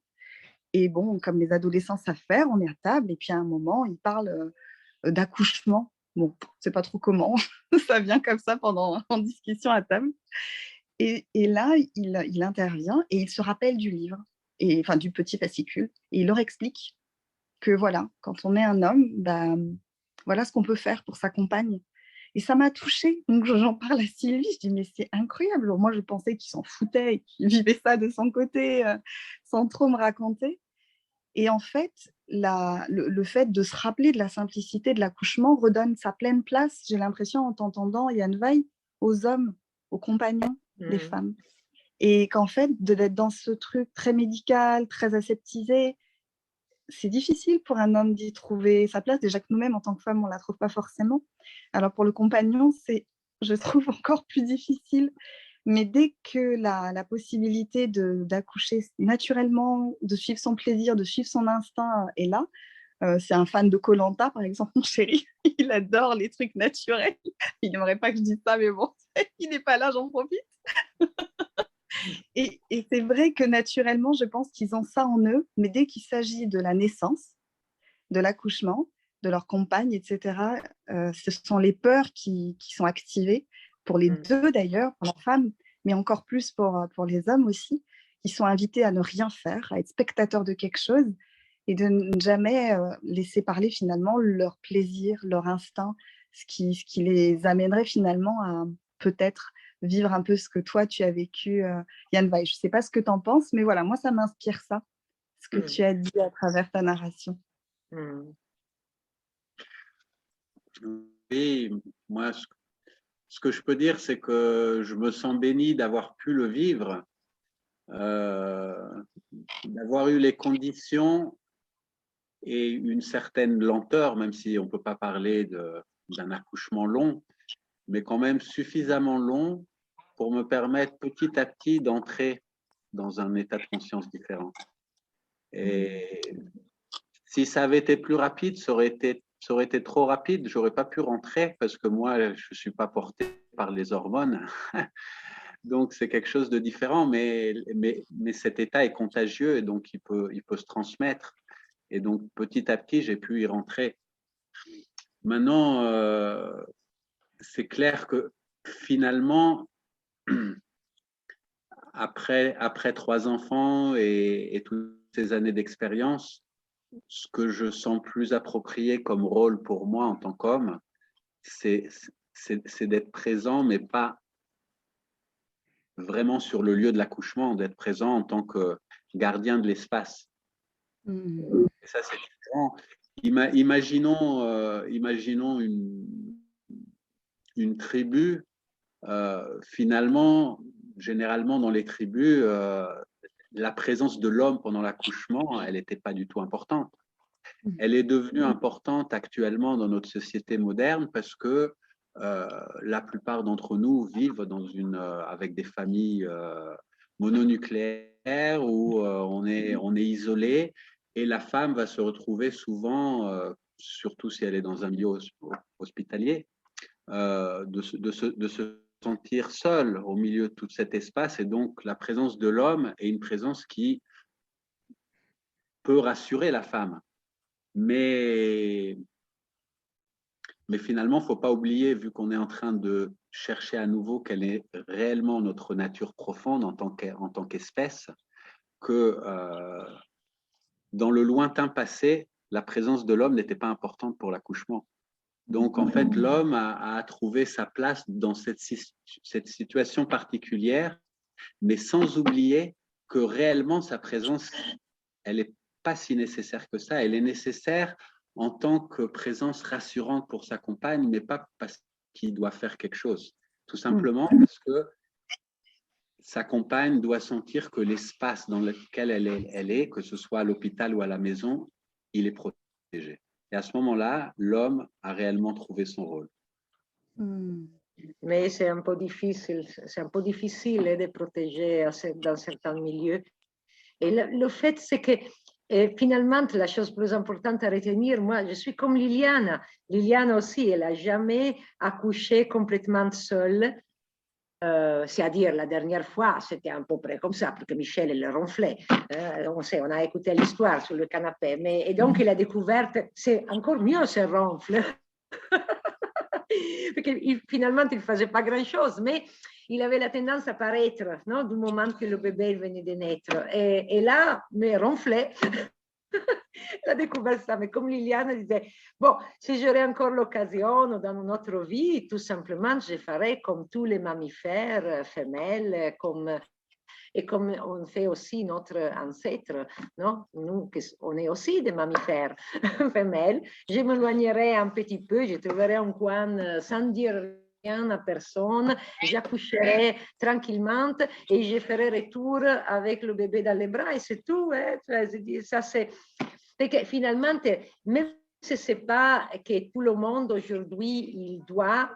Et bon, comme les adolescents savent faire, on est à table. Et puis à un moment, ils parlent d'accouchement. Bon, je ne sais pas trop comment. Ça vient comme ça en discussion à table. Et là, il intervient et il se rappelle du livre, enfin du petit fascicule. Et il leur explique que voilà, quand on est un homme, voilà ce qu'on peut faire pour sa compagne. Et ça m'a touchée. Donc j'en parle à Sylvie, je dis mais c'est incroyable. Alors, moi je pensais qu'il s'en foutait, qu'il vivait ça de son côté sans trop me raconter. Et en fait, le fait de se rappeler de la simplicité de l'accouchement redonne sa pleine place, j'ai l'impression en t'entendant Jan Vai, aux hommes, aux compagnons des femmes. Et qu'en fait, d'être dans ce truc très médical, très aseptisé, c'est difficile pour un homme d'y trouver sa place. Déjà que nous-mêmes, en tant que femmes, on ne la trouve pas forcément. Alors pour le compagnon, c'est, je trouve, encore plus difficile. Mais dès que la possibilité d'accoucher naturellement, de suivre son plaisir, de suivre son instinct est là, c'est un fan de Koh-Lanta, par exemple, mon chéri. Il adore les trucs naturels. Il n'aimerait pas que je dise ça, mais bon, il n'est pas là, j'en profite. Et c'est vrai que naturellement, je pense qu'ils ont ça en eux, mais dès qu'il s'agit de la naissance, de l'accouchement, de leur compagne, etc., ce sont les peurs qui sont activées, pour les deux d'ailleurs, pour la femme, mais encore plus pour les hommes aussi, qui sont invités à ne rien faire, à être spectateurs de quelque chose et de ne jamais laisser parler finalement leur plaisir, leur instinct, ce qui les amènerait finalement à peut-être vivre un peu ce que toi tu as vécu, Jan Vai. Je ne sais pas ce que tu en penses, mais voilà, moi ça m'inspire ça, ce que tu as dit à travers ta narration. Oui, moi, ce que je peux dire, c'est que je me sens béni d'avoir pu le vivre d'avoir eu les conditions et une certaine lenteur, même si on ne peut pas parler d'un accouchement long, mais quand même suffisamment long pour me permettre petit à petit d'entrer dans un état de conscience différent. Et si ça avait été plus rapide, ça aurait été trop rapide. Je n'aurais pas pu rentrer parce que moi, je ne suis pas porté par les hormones. Donc, c'est quelque chose de différent, mais cet état est contagieux et donc il peut se transmettre. Et donc, petit à petit, j'ai pu y rentrer. Maintenant, c'est clair que finalement, après 3 enfants et toutes ces années d'expérience, ce que je sens plus approprié comme rôle pour moi en tant qu'homme, c'est d'être présent, mais pas vraiment sur le lieu de l'accouchement, d'être présent en tant que gardien de l'espace. Et ça, c'est différent. Imaginons une tribu. Finalement, généralement dans les tribus, la présence de l'homme pendant l'accouchement, elle n'était pas du tout importante. Elle est devenue importante actuellement dans notre société moderne parce que la plupart d'entre nous vivent avec des familles mononucléaires où on est isolé et la femme va se retrouver souvent, surtout si elle est dans un milieu hospitalier, de se sentir seule au milieu de tout cet espace. Et donc, la présence de l'homme est une présence qui peut rassurer la femme. Mais finalement, il ne faut pas oublier, vu qu'on est en train de chercher à nouveau quelle est réellement notre nature profonde en tant qu'espèce, que dans le lointain passé, la présence de l'homme n'était pas importante pour l'accouchement. Donc, en fait, l'homme a trouvé sa place dans cette situation particulière, mais sans oublier que réellement, sa présence, elle n'est pas si nécessaire que ça. Elle est nécessaire en tant que présence rassurante pour sa compagne, mais pas parce qu'il doit faire quelque chose. Tout simplement parce que sa compagne doit sentir que l'espace dans lequel elle est, que ce soit à l'hôpital ou à la maison, il est protégé. Et à ce moment-là, l'homme a réellement trouvé son rôle. Mais c'est un peu difficile de protéger dans certains milieux. Et le fait, c'est que finalement, la chose plus importante à retenir, moi, je suis comme Liliana. Liliana aussi, elle n'a jamais accouché complètement seule. C'est-à-dire, la dernière fois, c'était à peu près comme ça, parce que Michel, elle ronflait. On a écouté l'histoire sur le canapé. Et donc, elle a découvert, c'est encore mieux, ce ronfle. Parce que finalement, il ne faisait pas grand-chose, mais il avait la tendance à paraître, non, du moment que le bébé venait de naître. Et là, mais ronflait. La découvert ça, mais comme Liliane disait, bon, si j'aurais encore l'occasion dans notre vie, tout simplement, je ferais comme tous les mammifères femelles, et comme on fait aussi notre ancêtre, non? Nous, on est aussi des mammifères femelles, je m'éloignerai un petit peu, je trouverai un coin sans dire rien à personne, j'accoucherai tranquillement et je ferai retour avec le bébé dans les bras et c'est tout. Ça, c'est... Parce que finalement, même si ce n'est pas que tout le monde aujourd'hui,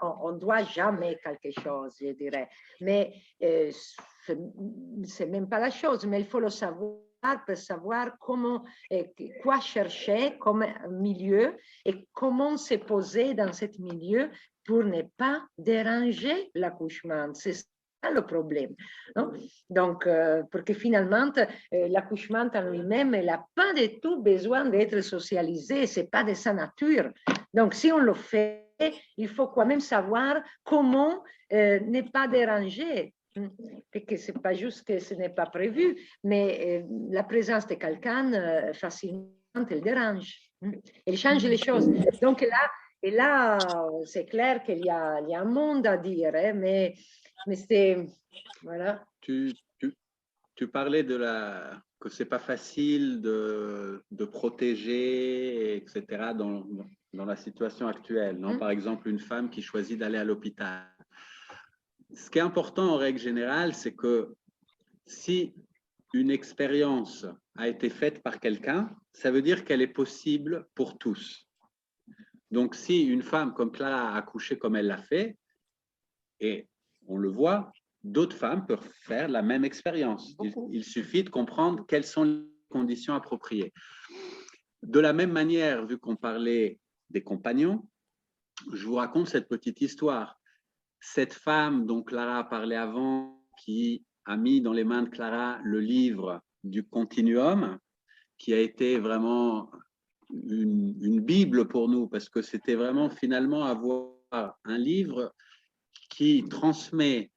on ne doit jamais quelque chose, je dirais. Mais ce n'est même pas la chose, mais il faut le savoir pour savoir quoi chercher comme milieu et comment se poser dans ce milieu pour ne pas déranger l'accouchement. C'est ça le problème. Non? Donc, parce que finalement, l'accouchement en lui-même, il n'a pas du tout besoin d'être socialisé, ce n'est pas de sa nature. Donc, si on le fait, il faut quand même savoir comment ne pas déranger. Parce que ce n'est pas juste que ce n'est pas prévu, mais la présence de quelqu'un, facilement, elle dérange. Elle change les choses. Donc là, c'est clair qu'il y a un monde à dire, mais c'est... Voilà. Tu parlais que ce n'est pas facile de protéger, etc., dans la situation actuelle. Non? Par exemple, une femme qui choisit d'aller à l'hôpital. Ce qui est important en règle générale, c'est que si une expérience a été faite par quelqu'un, ça veut dire qu'elle est possible pour tous. Donc, si une femme comme Clara a accouché comme elle l'a fait, et on le voit, d'autres femmes peuvent faire la même expérience. Il suffit de comprendre quelles sont les conditions appropriées. De la même manière, vu qu'on parlait des compagnons, je vous raconte cette petite histoire. Cette femme dont Clara a parlé avant, qui a mis dans les mains de Clara le livre du Continuum, qui a été vraiment une Bible pour nous, parce que c'était vraiment finalement avoir un livre qui transmet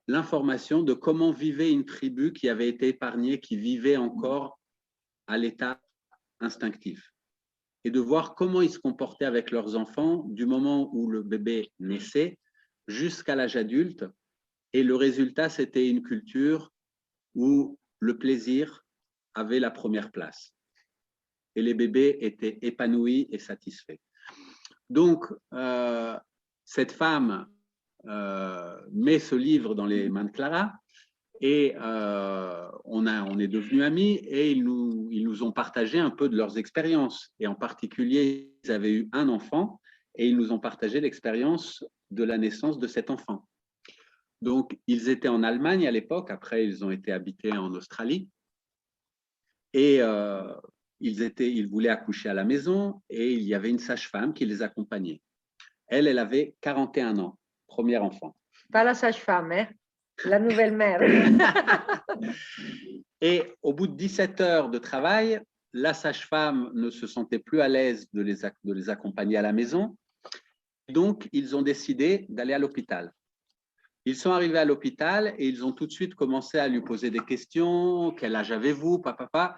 l'information de comment vivait une tribu qui avait été épargnée, qui vivait encore à l'état instinctif. Et de voir comment ils se comportaient avec leurs enfants du moment où le bébé naissait jusqu'à l'âge adulte. Et le résultat, c'était une culture où le plaisir avait la première place. Et les bébés étaient épanouis et satisfaits. Donc, cette femme met ce livre dans les mains de Clara et on est devenus amis et ils nous ont partagé un peu de leurs expériences. Et en particulier, ils avaient eu un enfant et ils nous ont partagé l'expérience de la naissance de cet enfant. Donc, ils étaient en Allemagne à l'époque, après ils ont été habités en Australie et ils voulaient accoucher à la maison et il y avait une sage-femme qui les accompagnait. Elle avait 41 ans, premier enfant. Pas la sage-femme, hein? La nouvelle mère. Et au bout de 17 heures de travail, la sage-femme ne se sentait plus à l'aise de les accompagner à la maison. Donc, ils ont décidé d'aller à l'hôpital. Ils sont arrivés à l'hôpital et ils ont tout de suite commencé à lui poser des questions. Quel âge avez-vous, papa?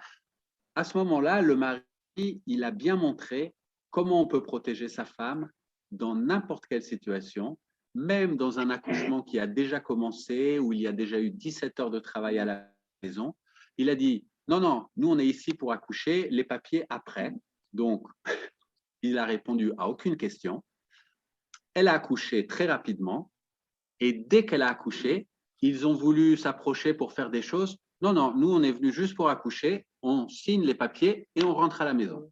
À ce moment-là, le mari, il a bien montré comment on peut protéger sa femme dans n'importe quelle situation, même dans un accouchement qui a déjà commencé, où il y a déjà eu 17 heures de travail à la maison. Il a dit, non, nous on est ici pour accoucher, les papiers après. Donc, il a répondu à aucune question. Elle a accouché très rapidement et dès qu'elle a accouché, ils ont voulu s'approcher pour faire des choses. Non, nous on est venus juste pour accoucher, on signe les papiers et on rentre à la maison.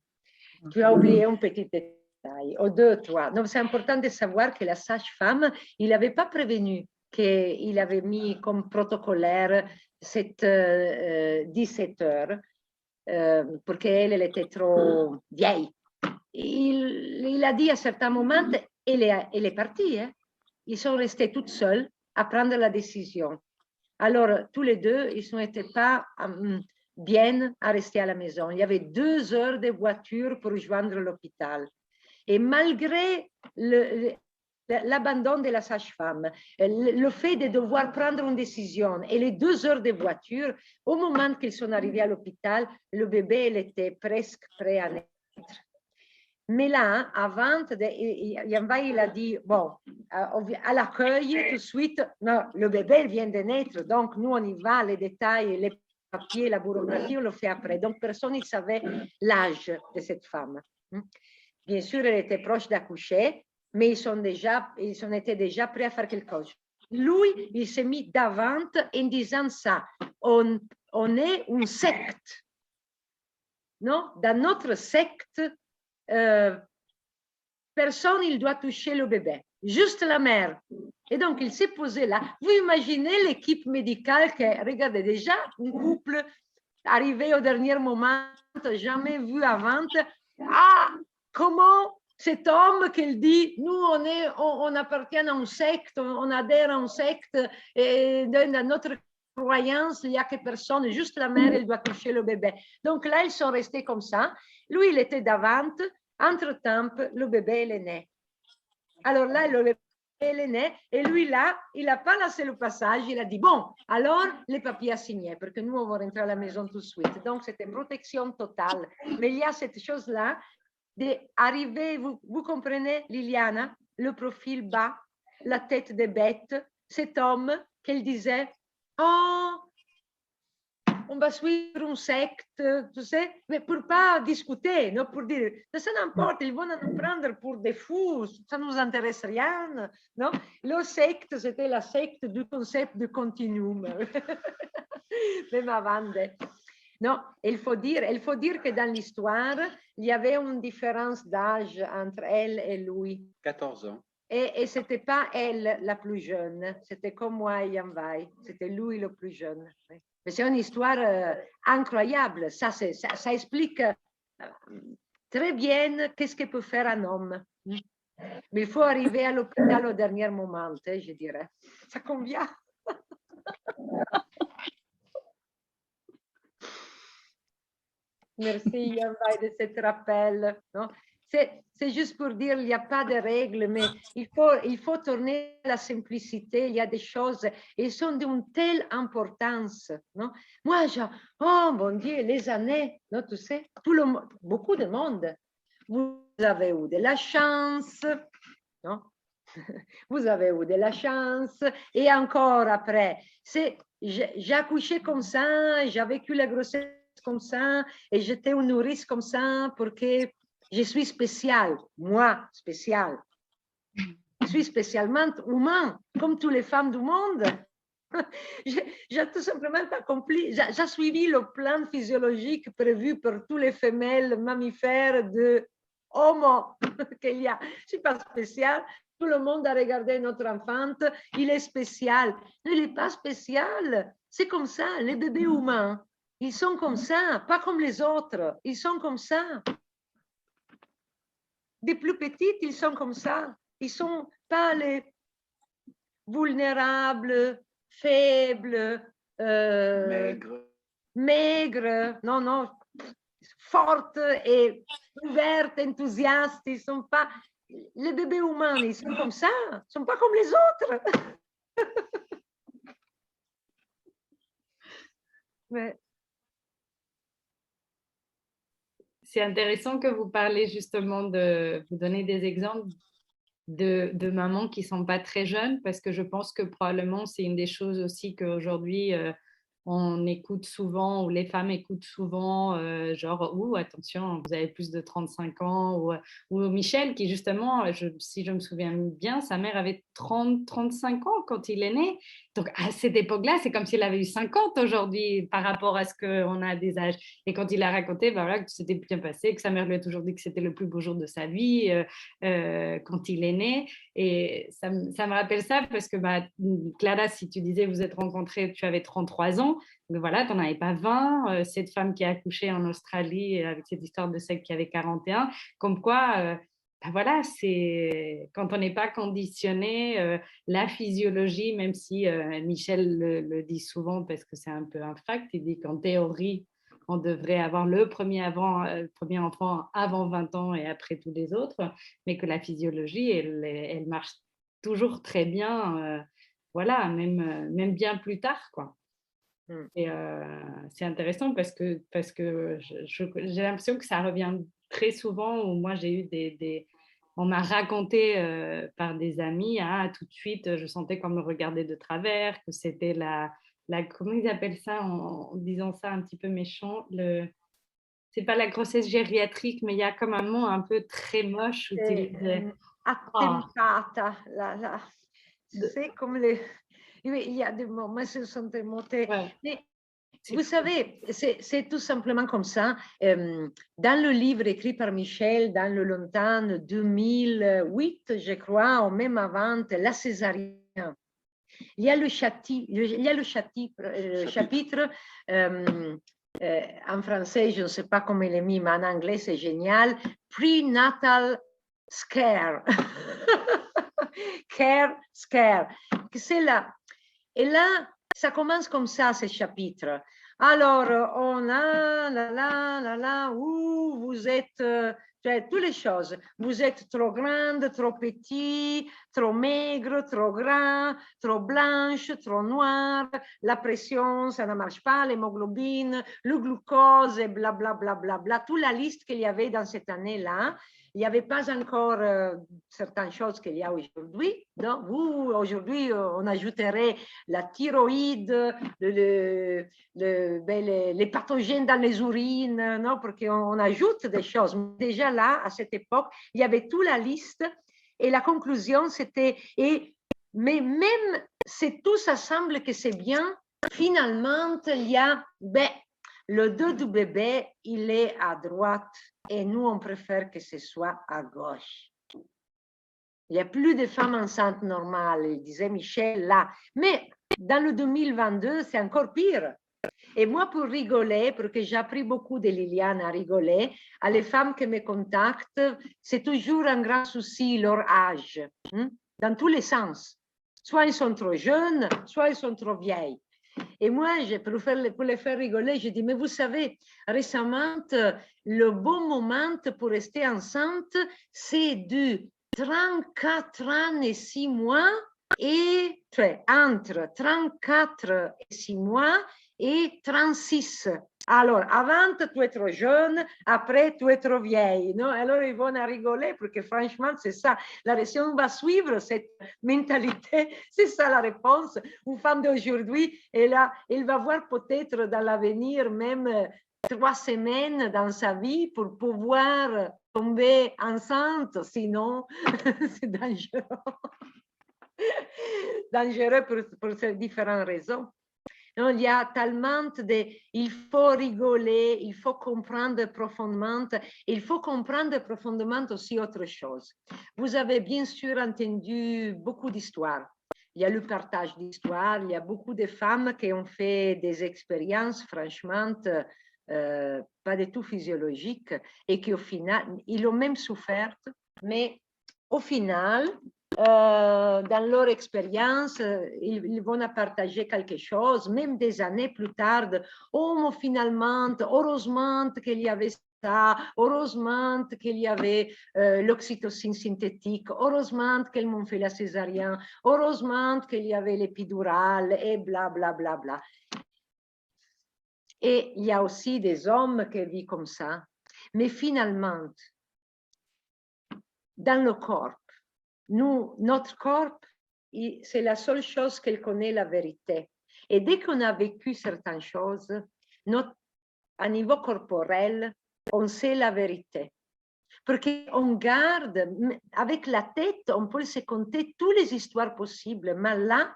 Tu as oublié un petit détail, ou deux, trois. Donc, c'est important de savoir que la sage-femme, il n'avait pas prévenu qu'il avait mis comme protocolaire cette 17 heures, parce qu'elle était trop vieille. Il a dit à certains moments, elle est partie. Hein? Ils sont restés toutes seuls à prendre la décision. Alors, tous les deux, ils n'étaient pas bien à rester à la maison. Il y avait 2 heures de voiture pour rejoindre l'hôpital. Et malgré l'abandon de la sage-femme, le fait de devoir prendre une décision et les 2 heures de voiture, au moment qu'ils sont arrivés à l'hôpital, le bébé il était presque prêt à naître. Mais là, avant, il a dit, bon, à l'accueil, tout de suite, non, le bébé vient de naître, donc nous, on y va, les détails, les papiers, la bureaucratie, on le fait après. Donc, personne ne savait l'âge de cette femme. Bien sûr, elle était proche d'accoucher, mais ils étaient déjà prêts à faire quelque chose. Lui, il s'est mis d'avant en disant ça, on est une secte. Non? Dans notre secte, personne il doit toucher le bébé, juste la mère. Et donc, il s'est posé là. Vous imaginez l'équipe médicale qui regardez déjà un couple arrivé au dernier moment, jamais vu avant. Ah, comment cet homme qu'il dit, nous, on appartient à une secte, on adhère à une secte, et dans notre croyance, il n'y a que personne, juste la mère, elle doit toucher le bébé. Donc là, ils sont restés comme ça. Lui, il était d'avant. Entre-temps, le bébé, il est né. Alors là, le bébé, il est né. Et lui, là, il n'a pas laissé le passage. Il a dit, bon, alors, les papiers à signer, parce que nous, on va rentrer à la maison tout de suite. Donc, c'était protection totale. Mais il y a cette chose-là d'arriver, vous comprenez, Liliana, le profil bas, la tête de bête, cet homme qu'elle disait, oh, on va suivre une secte, tu sais, mais pour pas discuter, non, pour dire, ça n'importe, ils vont nous prendre pour des fous, ça ne nous intéresse rien, non? Le secte, c'était la secte du concept de continuum. même avant. Non, il faut dire que dans l'histoire, il y avait une différence d'âge entre elle et lui. 14 ans. Et ce n'était pas elle la plus jeune, c'était comme moi et Jan Vai, c'était lui le plus jeune. Mais c'est une histoire incroyable, ça explique très bien qu'est-ce que peut faire un homme. Mais il faut arriver à l'hôpital au dernier moment, je dirais. Ça convient. Merci, Jan Vai, de cet rappel. Non? C'est juste pour dire qu'il n'y a pas de règles, mais il faut tourner à la simplicité. Il y a des choses, et sont d'une telle importance. Non? Moi, oh mon Dieu, les années, non, tu sais, beaucoup de monde. Vous avez eu de la chance, non? Vous avez eu de la chance, et encore après, j'ai accouché comme ça, j'ai vécu la grossesse comme ça, et j'étais une nourrice comme ça, parce que je suis spéciale, moi, spéciale. Je suis spécialement humain, comme toutes les femmes du monde. J'ai tout simplement accompli, j'ai suivi le plan physiologique prévu pour toutes les femelles mammifères de Homo qu'il y a. Je ne suis pas spéciale. Tout le monde a regardé notre enfant, il est spécial. Il n'est pas spécial. C'est comme ça, les bébés humains. Ils sont comme ça, pas comme les autres. Ils sont comme ça. Des plus petites, ils sont comme ça. Ils ne sont pas les vulnérables, faibles, maigres, non, fortes et ouvertes, enthousiastes. Ils ne sont pas... Les bébés humains, ils sont comme ça. Ils ne sont pas comme les autres. Mais... C'est intéressant que vous parlez justement de vous donner des exemples de mamans qui ne sont pas très jeunes, parce que je pense que probablement c'est une des choses aussi qu'aujourd'hui on écoute souvent, ou les femmes écoutent souvent, genre, attention, vous avez plus de 35 ans, ou Michel qui justement, si je me souviens bien, sa mère avait 35 ans quand il est né. Donc à cette époque-là, c'est comme s'il avait eu 50 aujourd'hui par rapport à ce qu'on a des âges. Et quand il a raconté que tout s'était bien passé, que sa mère lui a toujours dit que c'était le plus beau jour de sa vie quand il est né. Et ça me rappelle ça parce que Clara, si tu disais vous êtes rencontrés, tu avais 33 ans. Donc voilà, tu n'en avais pas 20. Cette femme qui a accouché en Australie avec cette histoire de sexe qui avait 41, comme quoi, c'est quand on n'est pas conditionné, la physiologie, même si Michel le dit souvent parce que c'est un peu un fact, il dit qu'en théorie, on devrait avoir le premier enfant avant 20 ans et après tous les autres, mais que la physiologie, elle marche toujours très bien, même bien plus tard, quoi. Et c'est intéressant parce que j'ai l'impression que ça revient très souvent, où moi j'ai eu on m'a raconté par des amis, tout de suite je sentais qu'on me regardait de travers, que c'était comment ils appellent ça en disant ça un petit peu méchant, c'est pas la grossesse gériatrique, mais il y a comme un mot un peu très moche utilisé. Attempata, c'est comme les... Il y a des mots, mais ce sont des mots... Mais vous savez, c'est tout simplement comme ça. Dans le livre écrit par Michel, dans le lointain 2008, je crois, ou même avant, la césarienne, il y a le chapitre en français, je ne sais pas comment il est mis, mais en anglais, c'est génial, Prenatal Scare. Care, scare. C'est là. Et là, ça commence comme ça, ce chapitre. Alors, on a, vous êtes, toutes les choses. Vous êtes trop grande, trop petit, trop maigre, trop gras, trop blanche, trop noire, la pression, ça ne marche pas, l'hémoglobine, le glucose, et blablabla, bla, bla, bla, toute la liste qu'il y avait dans cette année-là. Il n'y avait pas encore certaines choses qu'il y a aujourd'hui. Aujourd'hui, on ajouterait la thyroïde, les pathogènes dans les urines, non, parce qu'on ajoute des choses. Déjà là, à cette époque, il y avait toute la liste et la conclusion, c'était, mais même si tout ça semble que c'est bien, finalement, il y a, le dos du bébé, il est à droite et nous, on préfère que ce soit à gauche. Il n'y a plus de femmes enceintes normales, disait Michel là. Mais dans le 2022, c'est encore pire. Et moi, pour rigoler, parce que j'ai appris beaucoup de Liliane à rigoler, à les femmes qui me contactent, c'est toujours un grand souci, leur âge, dans tous les sens. Soit ils sont trop jeunes, soit ils sont trop vieilles. Et moi, pour les faire rigoler, je dis, mais vous savez, récemment, le bon moment pour rester enceinte, c'est de 34 ans et 6 mois, et entre 34 et 6 mois et 36. Alors, avant, tu es trop jeune, après, tu es trop vieille. Non? Alors, ils vont à rigoler, parce que franchement, c'est ça. La raison va suivre cette mentalité. C'est ça la réponse. Une femme d'aujourd'hui, elle va voir peut-être dans l'avenir même 3 semaines dans sa vie pour pouvoir tomber enceinte. Sinon, c'est dangereux. Dangereux pour ces différentes raisons. Non, il y a tellement il faut rigoler, il faut comprendre profondément, il faut comprendre profondément aussi autre chose. Vous avez bien sûr entendu beaucoup d'histoires. Il y a le partage d'histoires, il y a beaucoup de femmes qui ont fait des expériences franchement pas du tout physiologiques et qui au final, ils ont même souffert, mais au final, dans leur expérience, ils vont partager quelque chose, même des années plus tard. Oh, finalement, heureusement qu'il y avait ça, heureusement qu'il y avait l'oxytocine synthétique, heureusement qu'elles m'ont fait la césarienne, heureusement qu'il y avait l'épidurale et bla bla bla bla. Et il y a aussi des hommes qui vivent comme ça. Mais finalement, dans le corps, notre corps, c'est la seule chose qu'elle connaît la vérité. Et dès qu'on a vécu certaines choses, à niveau corporel, on sait la vérité. Parce qu'on garde, avec la tête, on peut se compter toutes les histoires possibles, mais là,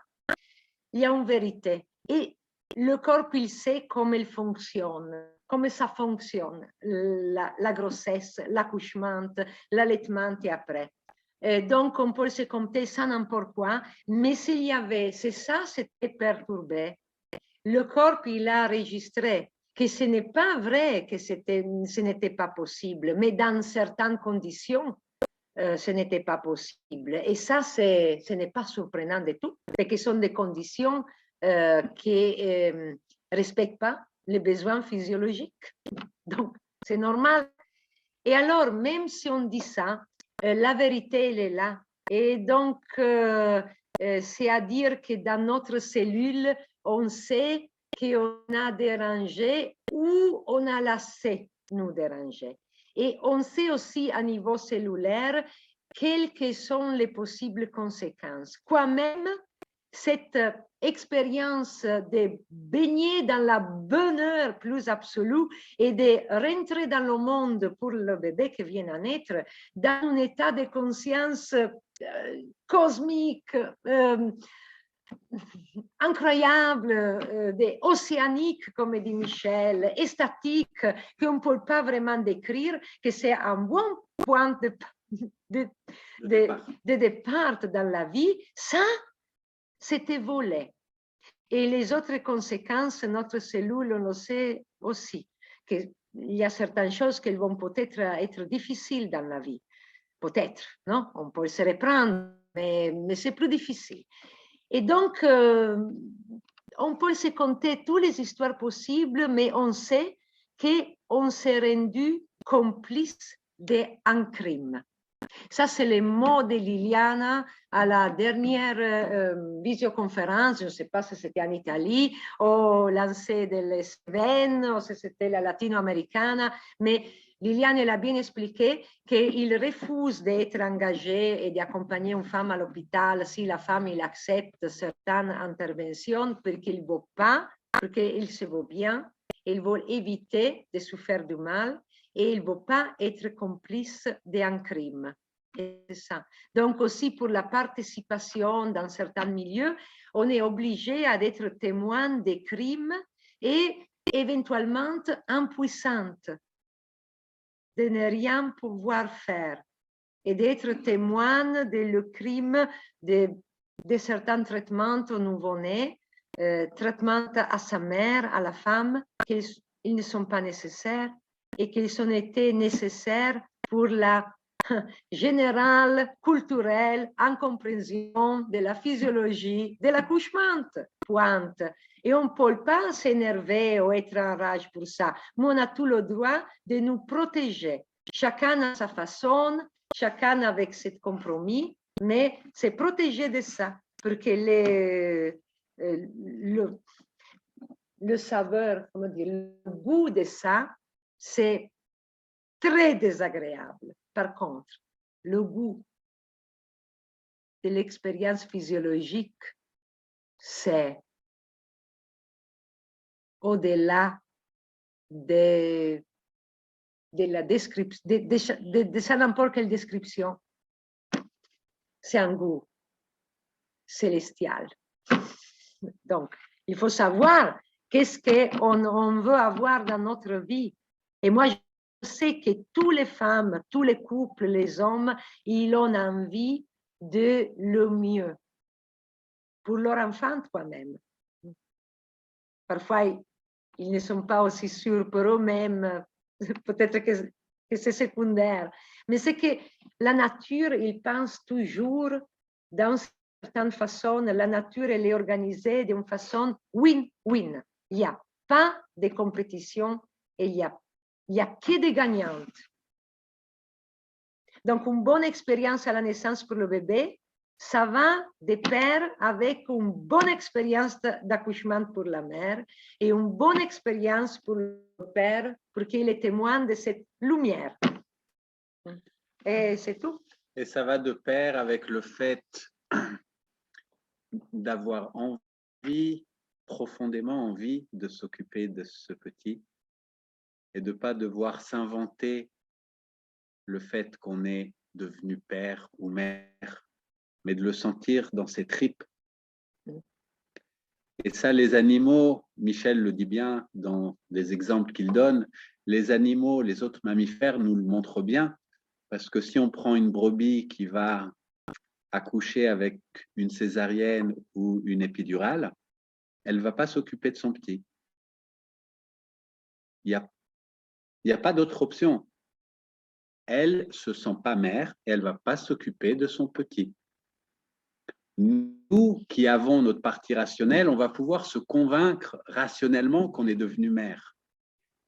il y a une vérité. Et le corps, il sait comment il fonctionne, comment ça fonctionne, la grossesse, l'accouchement, l'allaitement et après. Donc, on peut se compter ça n'importe quoi, mais s'il y avait, c'était perturbé. Le corps, il a enregistré que ce n'est pas vrai que ce n'était pas possible, mais dans certaines conditions, ce n'était pas possible. Et ça, ce n'est pas surprenant du tout, parce que ce sont des conditions qui ne respectent pas les besoins physiologiques. Donc, c'est normal. Et alors, même si on dit ça, la vérité, elle est là. Et donc, c'est à dire que dans notre cellule, on sait qu'on a dérangé ou on a laissé nous déranger. Et on sait aussi à niveau cellulaire quelles sont les possibles conséquences. Quoi même, cette expérience de baigner dans la bonheur plus absolue et de rentrer dans le monde pour le bébé qui vient à naître dans un état de conscience cosmique, incroyable, océanique, comme dit Michel, et statique, qu'on ne peut pas vraiment décrire, que c'est un bon point de départ dans la vie, ça, c'était volé. Et les autres conséquences, notre cellule, on le sait aussi, qu'il y a certaines choses qui vont peut-être être difficiles dans la vie. Peut-être, non? On peut se reprendre, mais c'est plus difficile. Et donc, on peut se compter toutes les histoires possibles, mais on sait qu'on s'est rendu complice d'un crime. Ça, c'est le mot de Liliana à la dernière visioconférence, je ne sais pas si c'était en Italie, ou lancée de l'Esven, ou si c'était la latino-américaine, mais Liliane, elle a bien expliqué qu'il refuse d'être engagé et d'accompagner une femme à l'hôpital si la femme il accepte certaines interventions parce qu'il ne veut pas, parce qu'il se veut bien, il veut éviter de souffrir du mal et il ne veut pas être complice d'un crime. Et ça. Donc aussi pour la participation dans certains milieux, on est obligé d'être témoin des crimes et éventuellement impuissante de ne rien pouvoir faire et d'être témoin de crime de certains traitements au nouveau-né, traitements à sa mère, à la femme, qu'ils ne sont pas nécessaires et qu'ils ont été nécessaires pour la générale, culturelle, incompréhension de la physiologie de l'accouchement. Pointe. Et on ne peut pas s'énerver ou être en rage pour ça, mais on a tout le droit de nous protéger. Chacun à sa façon, chacun avec ses compromis, mais c'est protéger de ça, pour que le saveur, comment dire, le goût de ça, c'est très désagréable. Par contre, le goût de l'expérience physiologique, c'est au-delà de la description, de ça n'importe quelle description. C'est un goût célestial. Donc, il faut savoir qu'est-ce qu'on veut avoir dans notre vie. Et moi, je sais que toutes les femmes, tous les couples, les hommes, ils ont envie de le mieux pour leur enfant toi-même. Parfois, ils ne sont pas aussi sûrs pour eux-mêmes, peut-être que c'est secondaire, mais c'est que la nature, ils pensent toujours d'une certaine façon, la nature, elle est organisée d'une façon win-win. Il n'y a pas de compétition et il n'y a que des gagnantes. Donc, une bonne expérience à la naissance pour le bébé, ça va de pair avec une bonne expérience d'accouchement pour la mère et une bonne expérience pour le père pour qu'il est témoin de cette lumière. Et c'est tout. Et ça va de pair avec le fait d'avoir envie, profondément envie de s'occuper de ce petit et de ne pas devoir s'inventer le fait qu'on est devenu père ou mère, mais de le sentir dans ses tripes. Et ça, les animaux, Michel le dit bien dans les exemples qu'il donne, les animaux, les autres mammifères nous le montrent bien, parce que si on prend une brebis qui va accoucher avec une césarienne ou une épidurale, elle ne va pas s'occuper de son petit. Il n'y a pas d'autre option. Elle ne se sent pas mère et elle ne va pas s'occuper de son petit. Nous qui avons notre partie rationnelle, on va pouvoir se convaincre rationnellement qu'on est devenu mère.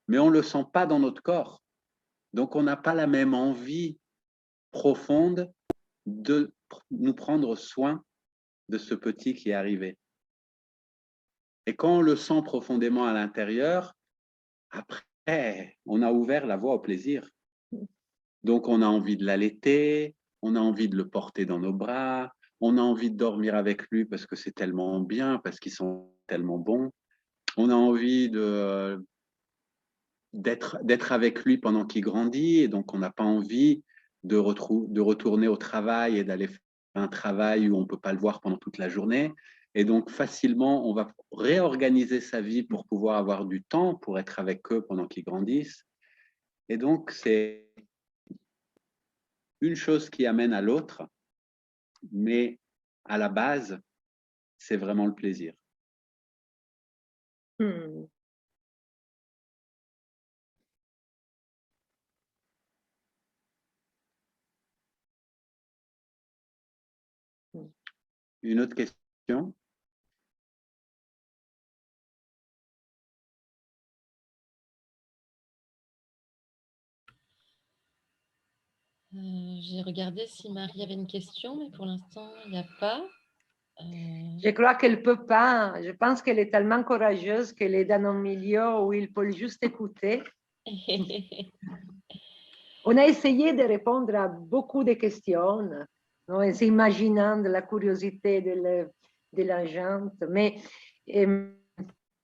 Mais on ne le sent pas dans notre corps. Donc, on n'a pas la même envie profonde de nous prendre soin de ce petit qui est arrivé. Et quand on le sent profondément à l'intérieur, après, on a ouvert la voie au plaisir. Donc, on a envie de l'allaiter, on a envie de le porter dans nos bras, on a envie de dormir avec lui parce que c'est tellement bien, parce qu'ils sont tellement bons. On a envie d'être avec lui pendant qu'il grandit, et donc on n'a pas envie de retourner au travail et d'aller faire un travail où on ne peut pas le voir pendant toute la journée. Et donc facilement, on va réorganiser sa vie pour pouvoir avoir du temps pour être avec eux pendant qu'ils grandissent. Et donc, c'est une chose qui amène à l'autre, mais à la base, c'est vraiment le plaisir. Une autre question? J'ai regardé si Marie avait une question, mais pour l'instant, il n'y a pas. Je crois qu'elle ne peut pas. Je pense qu'elle est tellement courageuse qu'elle est dans un milieu où il peut juste écouter. On a essayé de répondre à beaucoup de questions, en s'imaginant de la curiosité de la gente. Mais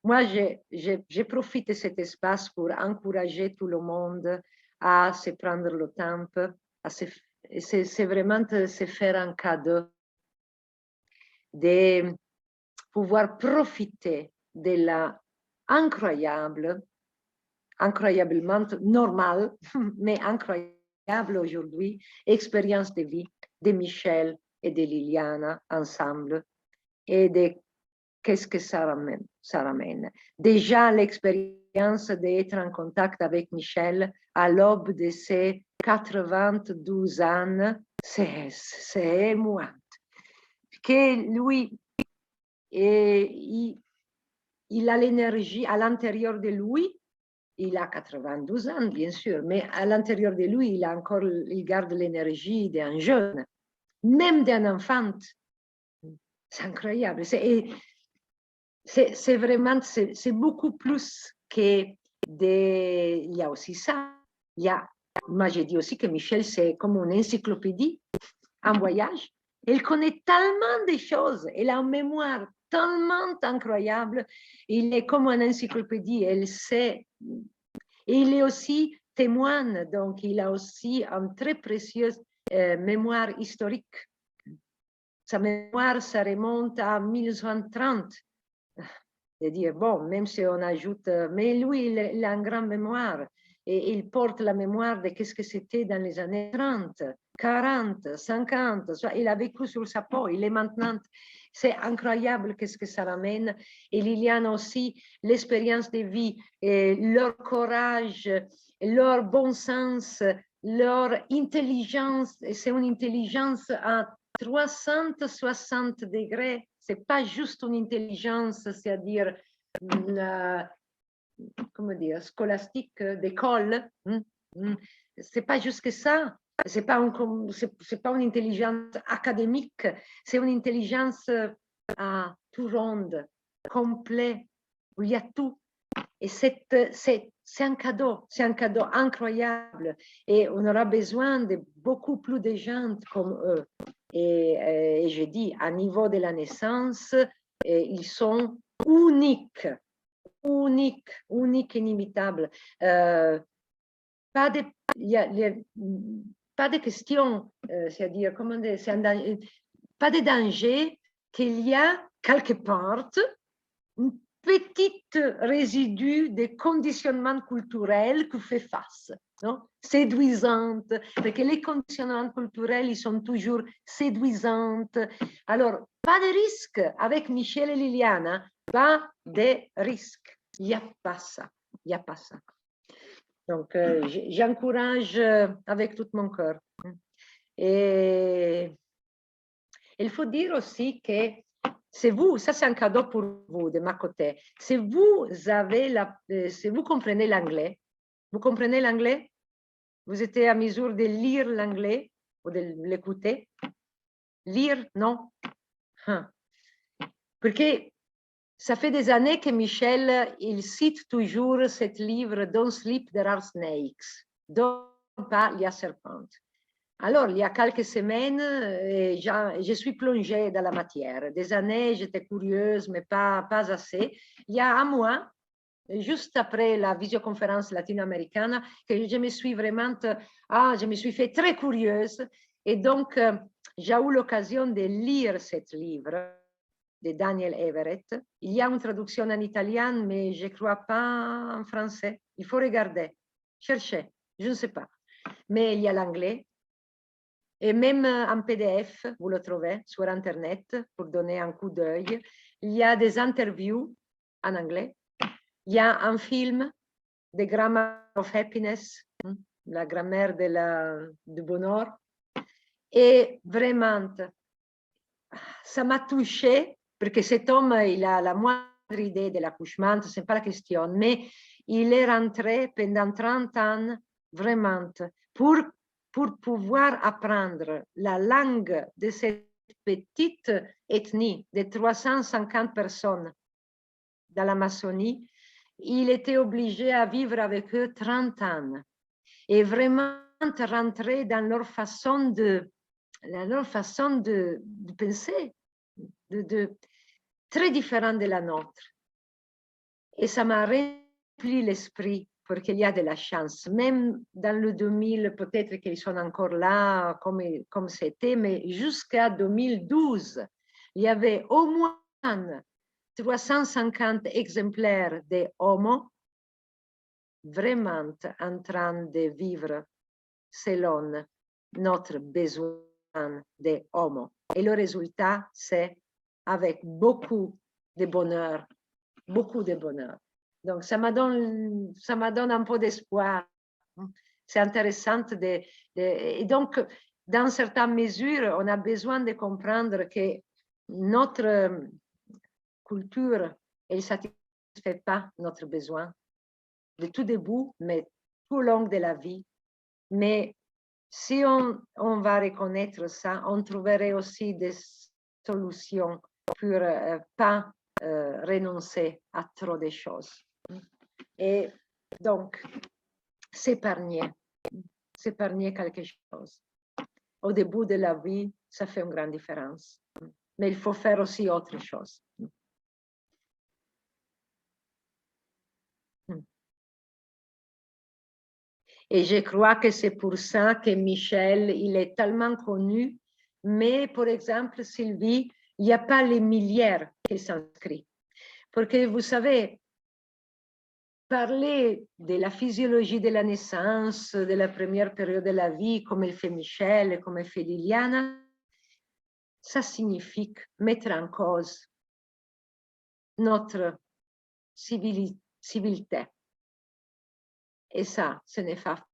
moi, je profite de cet espace pour encourager tout le monde à se prendre le temps, c'est vraiment se faire un cadeau de pouvoir profiter de la incroyablement normale, mais incroyable aujourd'hui, expérience de vie de Michel et de Liliana ensemble et de qu'est-ce que ça ramène. Déjà, l'expérience d'être en contact avec Michel à l'aube de ses 92 ans, c'est émouvant. Que lui, il a l'énergie à l'intérieur de lui. Il a 92 ans, bien sûr, mais à l'intérieur de lui, il garde l'énergie d'un jeune, même d'un enfant. C'est incroyable. C'est vraiment, c'est beaucoup plus que des... Il y a aussi ça. Moi, j'ai dit aussi que Michel, c'est comme une encyclopédie en voyage. Elle connaît tellement de choses. Elle a une mémoire tellement incroyable. Il est comme une encyclopédie. Elle sait. Et il est aussi témoin. Donc, il a aussi une très précieuse mémoire historique. Sa mémoire, ça remonte à 1930. De dire, bon, même si on ajoute, mais lui, il a une grande mémoire et il porte la mémoire de qu'est-ce que c'était dans les années 30, 40, 50. Il a vécu sur sa peau, il est maintenant. C'est incroyable qu'est-ce que ça ramène. Et Liliane aussi, l'expérience de vie, et leur courage, leur bon sens, leur intelligence. C'est une intelligence à 360 degrés. C'est pas juste une intelligence, c'est-à-dire, comment dire, scolastique, d'école. C'est pas juste que ça. C'est pas une intelligence académique. C'est une intelligence à tout ronde, complet, où il y a tout. Et c'est un cadeau incroyable. Et on aura besoin de beaucoup plus de gens comme eux. Et je dis, à niveau de la naissance, ils sont uniques, inimitables. Pas de questions, c'est-à-dire, pas de danger qu'il y a quelque part une petite résidu de conditionnement culturel qui fait face, non? Séduisante, parce que les conditionnements culturels, ils sont toujours séduisantes. Alors, pas de risque avec Michel et Liliana, pas de risque. Il n'y a pas ça. Il n'y a pas ça. Donc, j'encourage avec tout mon cœur. Et il faut dire aussi que c'est vous, ça c'est un cadeau pour vous de ma côté. Si vous comprenez l'anglais, vous comprenez l'anglais? Vous êtes à mesure de lire l'anglais ou de l'écouter? Lire, non? Parce que ça fait des années que Michel, il cite toujours ce livre « Don't sleep, there are snakes ». Donc, pas, il y a serpents. Alors, il y a quelques semaines, je suis plongée dans la matière. Des années, j'étais curieuse, mais pas assez. Il y a un mois, juste après la visioconférence latino-américaine, que je me suis vraiment, je me suis fait très curieuse. Et donc, j'ai eu l'occasion de lire ce livre de Daniel Everett. Il y a une traduction en italien, mais je ne crois pas en français. Il faut regarder, chercher, je ne sais pas. Mais il y a l'anglais. Et même en PDF, vous le trouvez sur Internet pour donner un coup d'œil. Il y a des interviews en anglais. Il y a un film, The Grammar of Happiness, la grammaire du bonheur. Et vraiment, ça m'a touchée parce que cet homme, il a la moindre idée de l'accouchement, ce n'est pas la question, mais il est rentré pendant 30 ans vraiment pour pouvoir apprendre la langue de cette petite ethnie de 350 personnes dans l'Amazonie. Il était obligé à vivre avec eux 30 ans et vraiment rentrer dans leur façon de penser, très différente de la nôtre. Et ça m'a rempli l'esprit parce qu'il y a de la chance. Même dans le 2000, peut-être qu'ils sont encore là comme c'était, mais jusqu'à 2012, il y avait au moins 350 exemplaires de Homo vraiment en train de vivre selon notre besoin de Homo. Et le résultat, c'est avec beaucoup de bonheur, beaucoup de bonheur. Donc, ça me donne un peu d'espoir. C'est intéressant. Et donc, dans certaines mesures, on a besoin de comprendre que notre culture, elle ne satisfait pas notre besoin de tout début, mais tout au long de la vie. Mais si on va reconnaître ça, on trouverait aussi des solutions pour pas renoncer à trop de choses. Et donc, s'épargner quelque chose. Au début de la vie, ça fait une grande différence. Mais il faut faire aussi autre chose. Et je crois que c'est pour ça que Michel, il est tellement connu. Mais, par exemple, Sylvie, il n'y a pas les milliards qui s'inscrivent. Parce que vous savez, parler de la physiologie de la naissance, de la première période de la vie, comme elle fait Michel, comme elle fait Liliana, ça signifie mettre en cause notre civilité. Et ça, ce n'est pas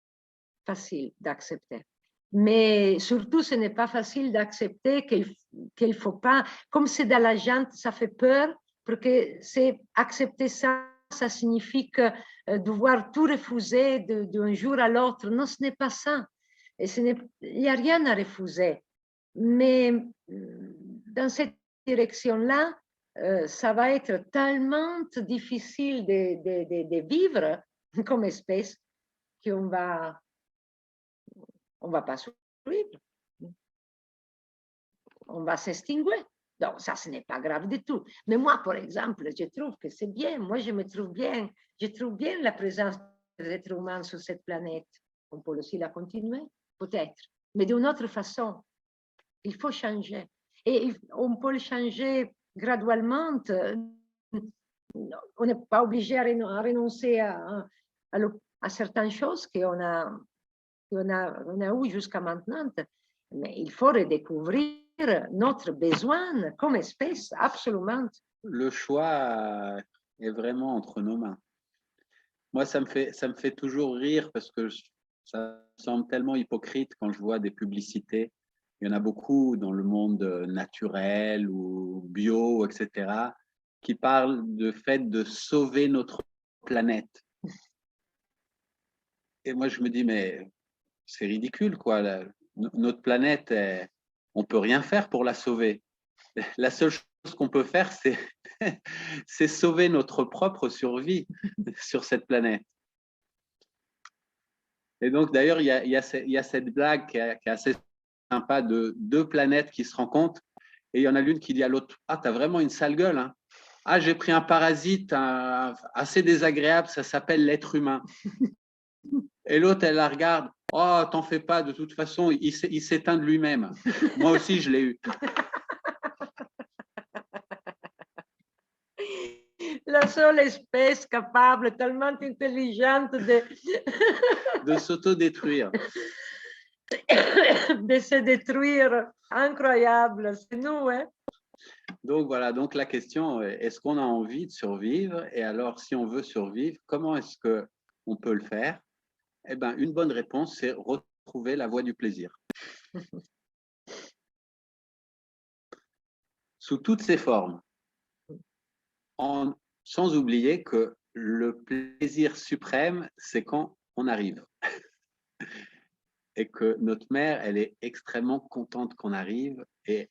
facile d'accepter. Mais surtout, ce n'est pas facile d'accepter qu'il ne faut pas, comme c'est dans la gente, ça fait peur, parce que c'est accepter ça, ça signifie que devoir tout refuser d'un jour à l'autre. Non, ce n'est pas ça. Et il n'y a rien à refuser. Mais dans cette direction-là, ça va être tellement difficile de vivre comme espèce qu'on va pas survivre. On va s'extinguer. Donc, ça, ce n'est pas grave du tout. Mais moi, par exemple, je trouve que c'est bien. Moi, je me trouve bien. Je trouve bien la présence des êtres humains sur cette planète. On peut aussi la continuer, peut-être. Mais d'une autre façon. Il faut changer. Et on peut le changer graduellement. On n'est pas obligé à renoncer à certaines choses qu'on a eues jusqu'à maintenant. Mais il faut redécouvrir notre besoin comme espèce, absolument. Le choix est vraiment entre nos mains. Moi, ça me fait toujours rire parce que ça semble tellement hypocrite quand je vois des publicités. Il y en a beaucoup dans le monde naturel ou bio, etc., qui parlent du fait de sauver notre planète. Et moi, je me dis, mais c'est ridicule, quoi. Notre planète, on ne peut rien faire pour la sauver. La seule chose qu'on peut faire, c'est sauver notre propre survie sur cette planète. Et donc, d'ailleurs, il y a cette blague qui est assez sympa de deux planètes qui se rencontrent. Et il y en a l'une qui dit à l'autre, « Ah, tu as vraiment une sale gueule, hein. Ah, j'ai pris un parasite assez désagréable, ça s'appelle l'être humain. » Et l'autre, elle la regarde, « Oh, t'en fais pas, de toute façon, il s'éteint de lui-même. » Moi aussi, je l'ai eu. La seule espèce capable, tellement intelligente de s'autodétruire. De se détruire. Incroyable, c'est nous, hein? Donc voilà, donc la question est, est-ce qu'on a envie de survivre? Et alors, si on veut survivre, comment est-ce qu'on peut le faire? Eh bien, une bonne réponse, c'est retrouver la voie du plaisir. Sous toutes ses formes. Sans oublier que le plaisir suprême, c'est quand on arrive. Et que notre mère, elle est extrêmement contente qu'on arrive et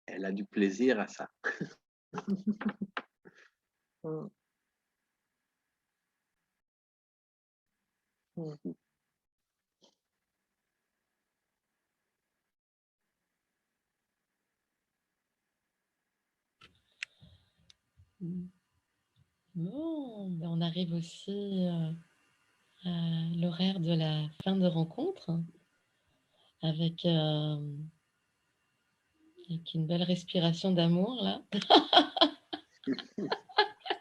elle a du plaisir à ça. Bon, ben on arrive aussi l'horaire de la fin de rencontre avec une belle respiration d'amour, là.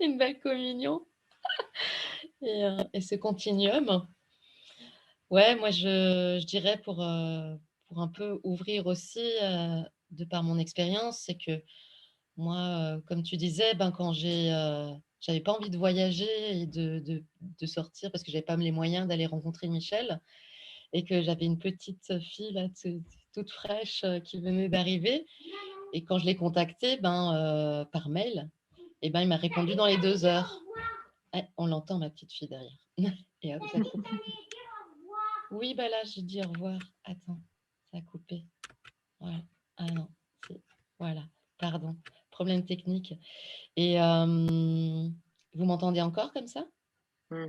Une belle communion. Et ce continuum. Ouais, moi, je dirais pour un peu ouvrir aussi, de par mon expérience, c'est que moi, comme tu disais, ben, quand j'avais pas envie de voyager et de sortir parce que j'avais pas les moyens d'aller rencontrer Michel et que j'avais une petite fille là, toute fraîche qui venait d'arriver. Et quand je l'ai contacté ben, par mail, et ben, il m'a répondu dans les 2 heures. Ah, on l'entend, ma petite fille derrière. Et hop, ça coupe. Oui, bah là, j'ai dit au revoir. Attends, ça a coupé. Voilà. Ah non, voilà, pardon. Problème technique. Et vous m'entendez encore comme ça?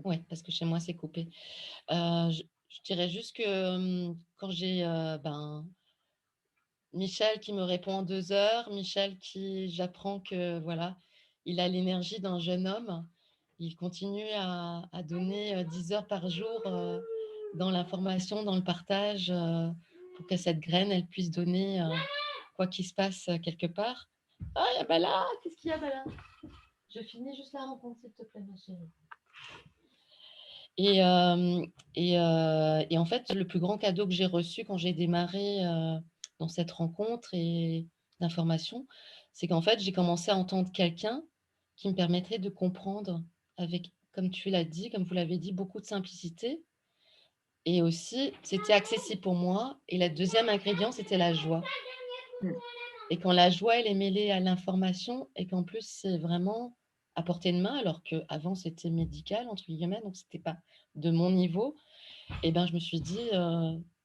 Oui, parce que chez moi, c'est coupé. Je dirais juste que quand j'ai Michel qui me répond en 2 heures, Michel j'apprends que voilà, il a l'énergie d'un jeune homme. Il continue à donner 10 heures par jour dans l'information, dans le partage, pour que cette graine, elle puisse donner quoi qu'il se passe quelque part. Ah, il y a Bala, qu'est-ce qu'il y a, Bala? Je finis juste la rencontre, s'il te plaît, ma chérie. Et en fait, le plus grand cadeau que j'ai reçu quand j'ai démarré dans cette rencontre et d'information, c'est qu'en fait, j'ai commencé à entendre quelqu'un qui me permettrait de comprendre avec, comme tu l'as dit, comme vous l'avez dit, beaucoup de simplicité. Et aussi, c'était accessible pour moi. Et le deuxième ingrédient, c'était la joie. Et quand la joie, elle est mêlée à l'information et qu'en plus, c'est vraiment à portée de main, alors qu'avant, c'était médical, entre guillemets, donc ce n'était pas de mon niveau, et ben, je me suis dit,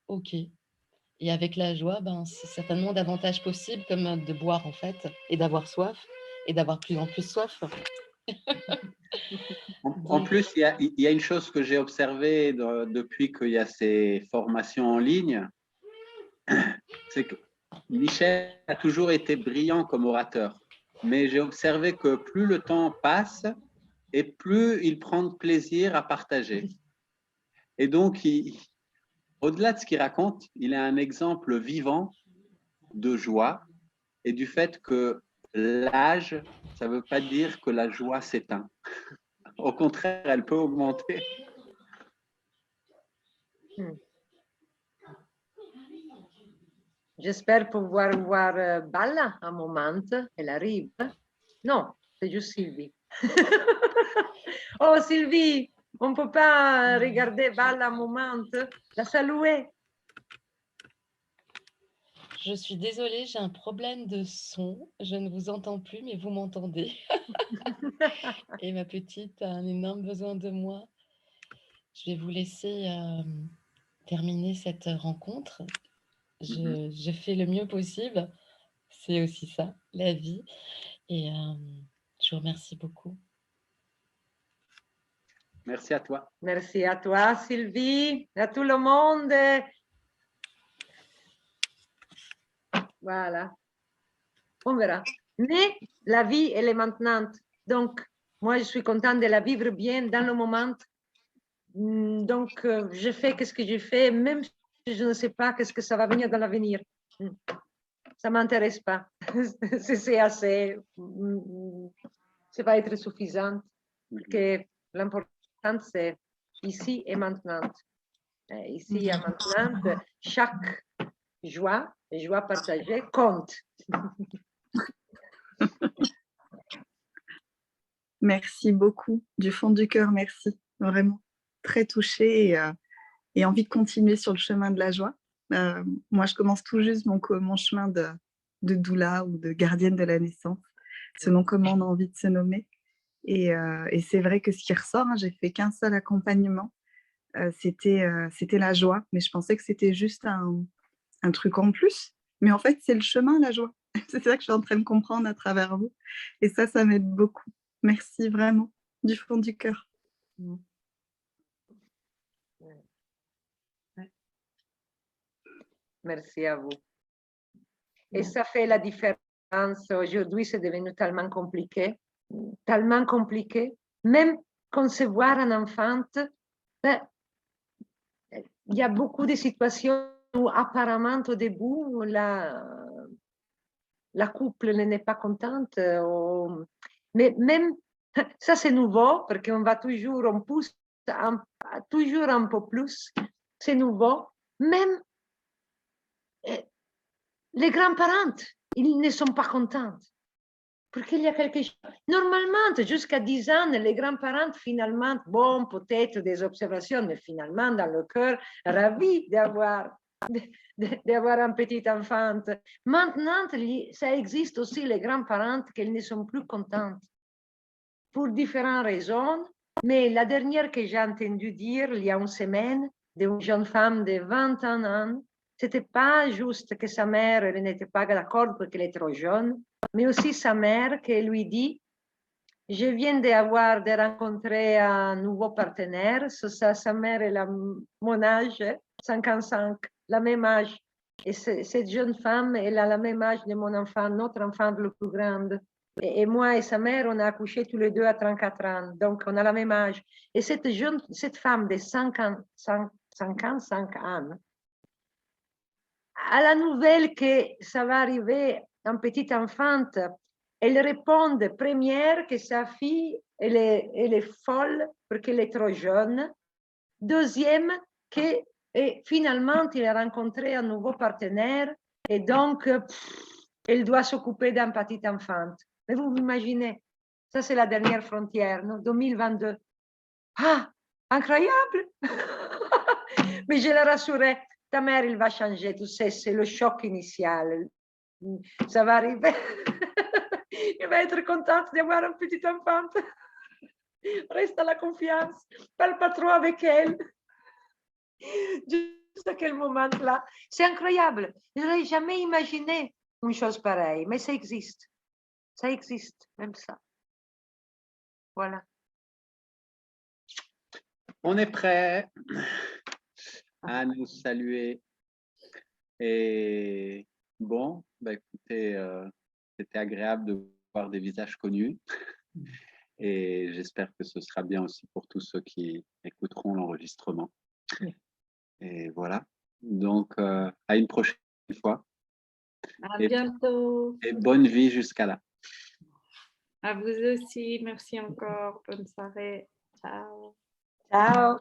OK. Et avec la joie, ben, c'est certainement davantage possible, comme de boire, en fait, et d'avoir soif, et d'avoir plus en plus soif. En plus, il y a une chose que j'ai observée depuis qu'il y a ces formations en ligne, c'est que Michel a toujours été brillant comme orateur, mais j'ai observé que plus le temps passe et plus il prend de plaisir à partager. Et donc, au-delà de ce qu'il raconte, il a un exemple vivant de joie et du fait que l'âge, ça ne veut pas dire que la joie s'éteint. Au contraire, elle peut augmenter. J'espère pouvoir voir Balla un moment. Elle arrive. Non, c'est juste Sylvie. Oh Sylvie, on ne peut pas regarder Balla un moment. La saluer. Je suis désolée, j'ai un problème de son. Je ne vous entends plus, mais vous m'entendez. Et ma petite a un énorme besoin de moi. Je vais vous laisser terminer cette rencontre. Je fais le mieux possible. C'est aussi ça, la vie. Et je vous remercie beaucoup. Merci à toi. Merci à toi, Sylvie, à tout le monde. Voilà. On verra. Mais la vie, elle est maintenant. Donc, moi, je suis contente de la vivre bien dans le moment. Donc, je fais ce que je fais, même si je ne sais pas qu'est-ce que ça va venir dans l'avenir. Ça ne m'intéresse pas. C'est assez. Ça va être suffisant. Parce que l'important, c'est ici et maintenant. Ici et maintenant, chaque joie partagée compte. Merci beaucoup, du fond du cœur, merci. Vraiment, très touchée et envie de continuer sur le chemin de la joie. Moi, je commence tout juste mon chemin de doula ou de gardienne de la naissance, selon comment on a envie de se nommer. Et c'est vrai que ce qui ressort, j'ai fait qu'un seul accompagnement, c'était la joie, mais je pensais que c'était juste un truc en plus. Mais en fait, c'est le chemin, la joie. C'est ça que je suis en train de comprendre à travers vous. Et ça m'aide beaucoup. Merci vraiment, du fond du cœur. Merci à vous. Et ça fait la différence. Aujourd'hui, c'est devenu tellement compliqué. Même concevoir un enfant, Ben, il y a beaucoup de situations où apparemment au début, la couple n'est pas contente. Mais même, ça c'est nouveau, parce qu'on va toujours, on pousse toujours un peu plus. C'est nouveau. Même les grands-parents, ils ne sont pas contents. Parce qu'il y a quelque chose. Normalement, jusqu'à 10 ans, les grands-parents, finalement, bon, peut-être des observations, mais finalement, dans le cœur, ravis d'avoir un petit enfant. Maintenant, ça existe aussi les grands-parents qui ne sont plus contents pour différentes raisons. Mais la dernière que j'ai entendu dire, il y a une semaine, d'une jeune femme de 21 ans, c'était pas juste que sa mère elle n'était pas d'accord parce qu'elle est trop jeune, mais aussi sa mère qui lui dit je viens de rencontrer un nouveau partenaire. Sa mère elle a mon âge, 55, la même âge. Et cette jeune femme, elle a la même âge de mon enfant, notre enfant le plus grand. Et moi et sa mère, on a accouché tous les deux à 34 ans. Donc, on a la même âge. Et cette femme de 55 ans, à la nouvelle que ça va arriver un petit enfant, elle répond première que sa fille, elle est folle parce qu'elle est trop jeune. Deuxième, que finalement, il a rencontré un nouveau partenaire et donc, elle doit s'occuper d'un petit enfant. Mais vous imaginez, ça c'est la dernière frontière, non? 2022. Ah, incroyable! Mais je la rassurais, ta mère, il va changer, tu sais, c'est le choc initial. Ça va arriver. Il va être contente d'avoir un petit enfant. Reste à la confiance. Parle pas trop avec elle. Juste à quel moment-là. C'est incroyable. Je n'aurais jamais imaginé une chose pareille, mais ça existe. Ça existe, même ça. Voilà. On est prêt à nous saluer. Et bon, bah écoutez, c'était agréable de voir des visages connus. Et j'espère que ce sera bien aussi pour tous ceux qui écouteront l'enregistrement. Et voilà. Donc, à une prochaine fois. À bientôt. Et bonne vie jusqu'à là. À vous aussi. Merci encore. Bonne soirée. Ciao. Ciao.